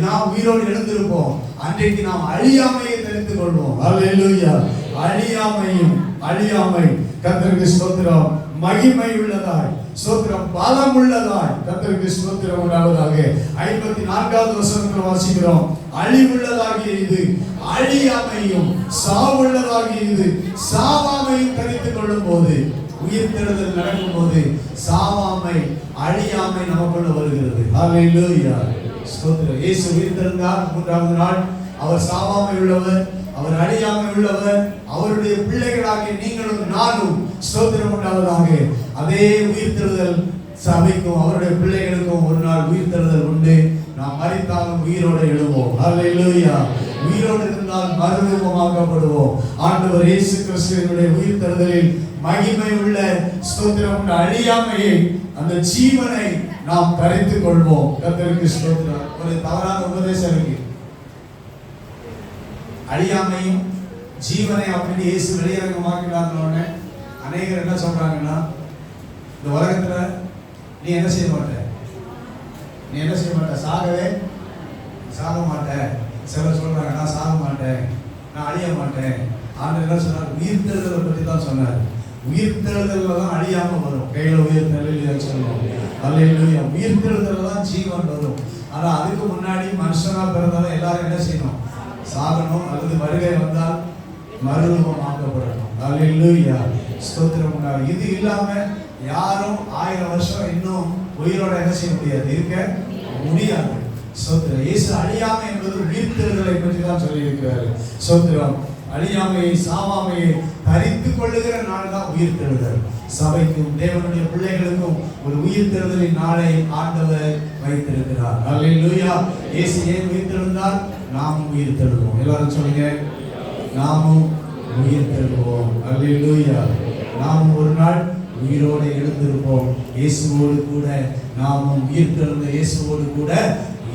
நாம் உயிரோடு எழுந்திருப்போம். அன்றைக்கு நாம் அழியாமையை தெரிந்து கொள்வோம். அல்லேலூயா. அழியாமை கர்த்தருக்கு ஸ்தோத்திரம் மகிமை உள்ளதாய், ஸ்தோத்திரம், பலம் உள்ளதாய். கர்த்தருக்கு ஸ்தோத்திரம் உண்டாவதாக. 54வது வசனத்தில் வாசிக்கிறோம், அழிவுள்ளதாகிய இது அழியாமையும், சாவுள்ளதாகிய இது சாவாமையும் தரித்துக் கொள்ளும் போது, உயிர்த்தெழுதல் நடக்கும் போது சாவாமை அழியாமை நமக்குள்ள வருகிறது. ஹல்லேலூயா, ஸ்தோத்திரம். இயேசு உயிர்த்தெழுந்தார் 3வது நாள். அவர் சாவாமை உள்ளவர், அவர் அழியாமை உள்ளவர். அவருடைய பிள்ளைகளாகிய நீங்களும் நானும், ஸ்தோத்திரம் உண்டாவதாக, அதே உயிர்த்தெழுதல் சபைக்கும் அவருடைய பிள்ளைகளுக்கும் ஒரு நாள் உயிர்த்தெழுதல் உண்டு. நாம் மரித்தாலும் உயிரோடு எழுவோம். ஹல்லேலூயா. உயிரோடு இருந்தால் மறுரூபமாக்கப்படுவோம். ஆண்டவர் இயேசு கிறிஸ்துவினுடைய உயிர்த்தெழுதலில் மகிமை உள்ள, ஸ்தோத்திரம் உள்ள அழியாமையை, அந்த ஜீவனை நாம் தரித்துக் கொள்வோம். கர்த்தருக்கு ஸ்தோத்திரம். ஒரு தவறான உபதேசம் இருக்கு. அழியாமையும் ஜீவனை அப்படின்னு இயேசு வெளியரங்கமாக்கினார்னு அநேகர் என்ன சொல்றாங்கன்னா, இந்த உலகத்துல நீ என்ன செய்ய மாட்ட, நீ என்ன செய்ய மாட்ட, சாக மாட்டேன். சிலர் சொல்றாங்க, நான் சாக மாட்டேன், நான் அழிய மாட்டேன். ஆண்டவர் என்ன சொன்னார்? உயிர்த்தெழுதலை பற்றி தான் சொன்னார். உயிர்த்தெழுதல்ல தான் அழியாம வரும். கையில உயிர்த்தெழுதல் சொல்லுவோம். அல்லேலூயா. உயிர்த்தெழுதல்ல தான் ஜீவன் வரும். ஆனா அதுக்கு முன்னாடி மனுஷனா பிறந்தாலும் எல்லாரும் என்ன செய்யணும்? சாகணும், அல்லது வருகை வந்தால் மறுரூபமாக்கப்படணும். அல்லேலூயா, ஸ்தோத்திரம் உண்டாகும். இது இல்லாம யாரும் 1000 வருஷம் இன்னும் உயிரோட என்ன செய்ய முடியாது, இருக்க முடியாது. ஸ்தோத்திரம். இயேசு அழியாமை என்பது உயிர்த்தெழுதலை பற்றி தான் சொல்லி இருக்கிறார். ஸ்தோத்திரம். அழியாமையை, சாவாமையை தரித்துக் கொள்ளுகிற நாள் தான் உயிர்த்தெழுதல். சபைக்கும் தேவனுடைய பிள்ளைகளுக்கும் ஒரு உயிர்த்தெழுதலின் நாளை ஆண்டவர் வைத்திருக்கிறார். அல்லேலூயா. இயேசு ஏன் உயிர்த்தெழுந்தார்? நாமும் உயிர்த்தெழுவோம். எல்லாரும் சொல்லுங்க, நாமும் உயிர்த்தெழுவோம். அல்லேலூயா. நாம் ஒரு நாள் உயிரோடு எழுந்திருப்போம். இயேசுவோடு கூட நாமும் உயிர்த்தெழுந்த இயேசுவோடு கூட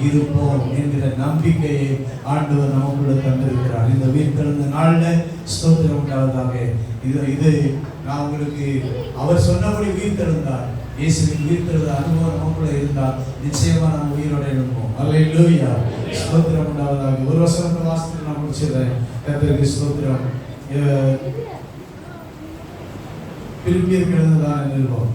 இருப்போம் என்கிற நம்பிக்கையை ஆண்டவர் நமக்குள்ள தந்திருக்கிறார். இந்த உயிர்த்தெழுந்த நாள்ல ஸ்தோத்திரம் உண்டாவதாக. இது நான் உங்களுக்கு, அவர் சொன்னபடி உயிர்த்தெழுந்தார். இயேசுவின் உயிர்த்தெழுந்த அனுபவம் நமக்குள்ள இருந்தால் நிச்சயமா நாம் உயிரோட எழுப்போம். அல்லேலூயா, ஸ்தோத்திரம் உண்டாவதாக. ஒரு வசனத்தை வாசித்து நான் முடிச்சிடுறேன். கர்த்தருக்கு ஸ்தோத்திரம். பிலிப்பியருக்கு எழுதினதான நிருபம்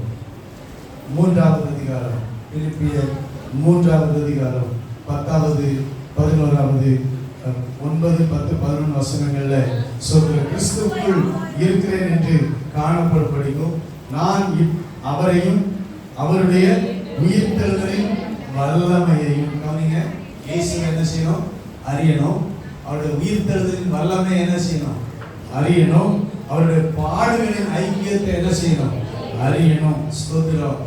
3வது அதிகாரம், பிலிப்பியர் 3வது அதிகாரம் 10வது 11வது 9, 10, 11 வசனங்கள்ல சொல்ற, கிறிஸ்துவுக்குள் இருக்கிறேன் என்று காணப்படும்படிக்கும் நான் அவரையும் அவருடைய உயிர்த்தெழுதலின் வல்லமையையும், கவனிங்க, இயேசு என்ன செய்யணும்? அறியணும். அவருடைய உயிர்த்தெழுதலின் வல்லமை என்ன செய்யணும்? அறியணும். அவருடைய பாடுகளின் ஐக்கியத்தை என்ன செய்யணும்? அறியணும். ஸ்தோத்திரம்.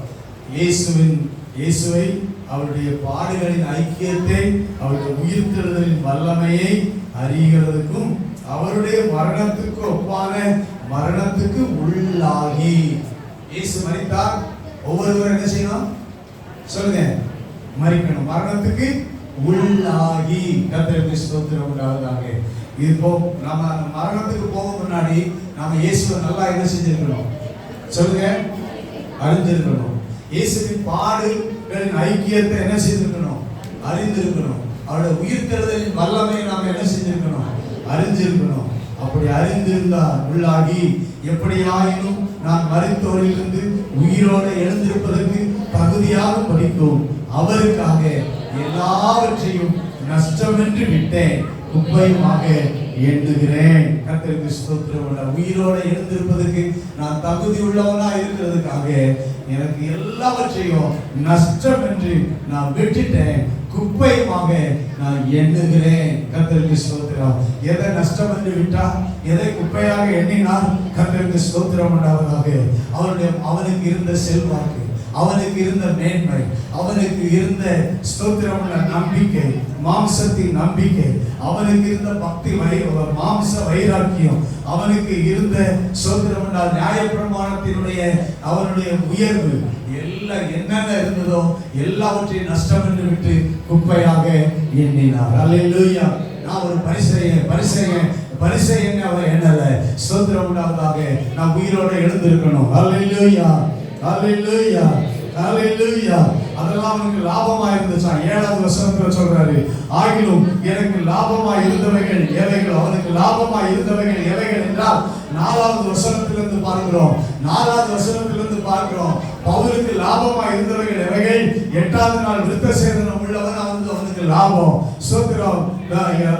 இயேசுவை, அவருடைய பாடுகளின் ஐக்கியத்தை, அவருடைய உயிர்த்தெழுதலின் வல்லமையை அறிகிறதுக்கும், அவருடைய மரணத்துக்கு ஒப்பான மரணத்துக்கு உள்ளாகி, இயேசு மரித்தார். ஒவ்வொருவரும் என்ன செய்யணும்? சொல்லுங்க, மரிக்கணும். மரணத்துக்கு உள்ளாகி. கர்த்தருக்கு ஸ்தோத்திரம் உண்டாவதாக. இப்போ நம்ம மரணத்துக்கு போக முன்னாடி நாம இயேசுவை நல்லா என்ன செஞ்சிருக்கணும்? சொல்லுங்க, அறிந்திருக்கணும். இயேசுவின் பாடுகளின் ஐக்கியத்தை என்ன செய்திருக்கணும்? அறிந்திருக்கணும். அவருடைய உயிர்த்தெழுதலின் வல்லமையை நாம் என்ன செஞ்சிருக்கணும்? அறிஞ்சிருக்கணும். அப்படி அறிந்திருந்தால் உள்ளாகி, எப்படியாயினும் நான் மரித்தோரிலிருந்து உயிரோடு எழுந்திருப்பதற்கு தகுதியாக படிக்கும் அவருக்காக எல்லாவற்றையும் நஷ்டமென்று விட்டேன், குப்பையுமாக எண்ணுகிறேன். கர்த்தருக்கு ஸ்தோத்திரம். உயிரோடு எழுந்திருப்பதற்கு நான் தகுதி உள்ளவனா இருக்கிறதுக்காக எனக்கு எல்லாவற்றையும் நஷ்டம் என்று நான் விட்டுட்டேன், குப்பையுமாக நான் எண்ணுகிறேன். கர்த்தருக்கு ஸ்தோத்திரம். எதை நஷ்டம் என்று விட்டார், எதை குப்பையாக எண்ணினார்? கர்த்தருக்கு ஸ்தோத்திரம் உண்டாவதாக. அவனுக்கு இருந்த செல்வாக்கு, அவனுக்கு இருந்த மேன்மை, அவனுக்கு இருந்த ஸ்தோத்திரம் உள்ள நம்பிக்கை, மாம்சத்தின் நம்பிக்கை, அவனுக்கு இருந்த பக்தி, மாம்ச வைராக்கியம், அவனுக்கு இருந்த ஸ்தோத்திரம் உள்ள நியாயப்பிரமாணத்தினுடைய அவனுடைய உயர்வு, எல்லாம் என்னென்ன இருந்ததோ எல்லாவற்றையும் நஷ்டம் என்று விட்டு குப்பையாக எண்ணினார். அல்லேலூயா. நான் ஒரு பரிசேயன் அவர் என்னல, ஸ்தோத்திரம் உண்டாவதாக. நான் உயிரோட எழுந்திருக்கணும். அல்லேலூயா, அல்லேலூயா, அல்லேலூயா. அதெல்லாம் அவனுக்கு லாபமா இருந்துச்சா? 7வது வசனத்துல சொல்றாரு, ஆகிலும் எனக்கு லாபமா இருந்தவைகள் எவைகள்? அவனுக்கு லாபமா இருந்தவைகள் எவைகள் என்றால் 4வது வசனத்திலிருந்து பார்க்கிறோம். 4வது வசனத்திலிருந்து பார்க்கிறோம். பவுலுக்கு லாபமா இருந்தவர்கள் எவைகள்? 8வது நாள் விருத்த சேதனம் உள்ளவன் அவனுக்கு லாபம். ஸ்தோத்திரம்.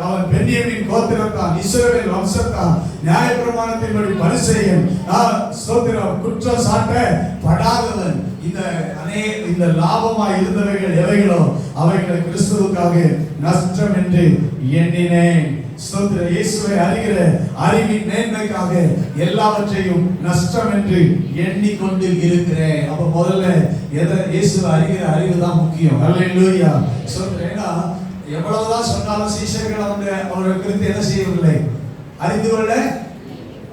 அவன் பென்யமீன் கோத்திரத்தான், இஸ்ரவேல் வம்சத்தான், நியாயப்பிரமாணத்தின்படி பரிசேயன். ஸ்தோத்திரம். குற்றம் சாட்டப்படாதவன். இந்த லாபமா இருந்தவைகள் எவைகளோ அவைகளை கிறிஸ்துவுக்காக நஷ்டம் என்று எண்ணினேன். ஸ்தோத்திரம். இயேசுவை அறிகிற அறிவின் மேன்மைக்காக எல்லாவற்றையும் நஷ்டம் என்று எண்ணிக்கொண்டு இருக்கிறேன். அப்ப முதல்ல இயேசுவை அறிகிற அறிவு தான் முக்கியம். அல்லேலூயா. ஸ்தோத்திரம். எவ்வளவுதான் சொன்னாலும் சீஷர்கள் அவர்கள் குறித்து என்ன செய்யவில்லை? அறிந்து கொள்ள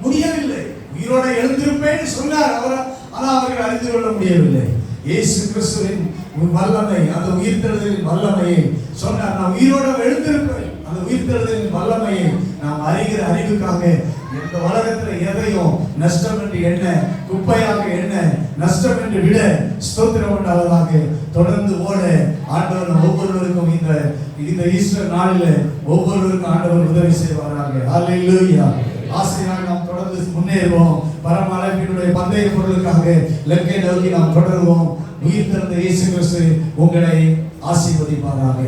முடியவில்லை. உயிரோட எழுந்திருப்பேன்னு சொன்னார் அவர், ஆனா அவர்கள் அறிந்து கொள்ள முடியவில்லை. இயேசு கிறிஸ்துவின் வல்லமை, அந்த உயிர்த்தெழுதலின் வல்லமையை சொன்னார். நான் உயிரோட எழுந்திருப்பேன். அந்த உயிர்த்தெழுதலின் வல்லமையை நாம் அறிகிற அறிவுக்காக இந்த உலகத்தில் எதையும் நஷ்டம் என்று எண்ண, குப்பையாக எண்ண, நஷ்டம் என்று விட ஸ்தோத்திரம் உண்டாவதாக தொடர்ந்து ஓட ஆண்டவர் ஒவ்வொருவருக்கும் இந்த ஈஸ்டர் நாளில் ஒவ்வொருவருக்கும் ஆண்டவர் உதவி செய்வாராக. அல்லேலூயா. ஆசையாக நாம் தொடர்ந்து முன்னேறுவோம். பரம அழைப்பினுடைய பந்தய பொருளுக்காக இலக்கை நோக்கி நாம் தொடருவோம். உயிர்த்தெழுந்த இயேசு கிறிஸ்து உங்களை ஆசீர்வதிப்பாராக.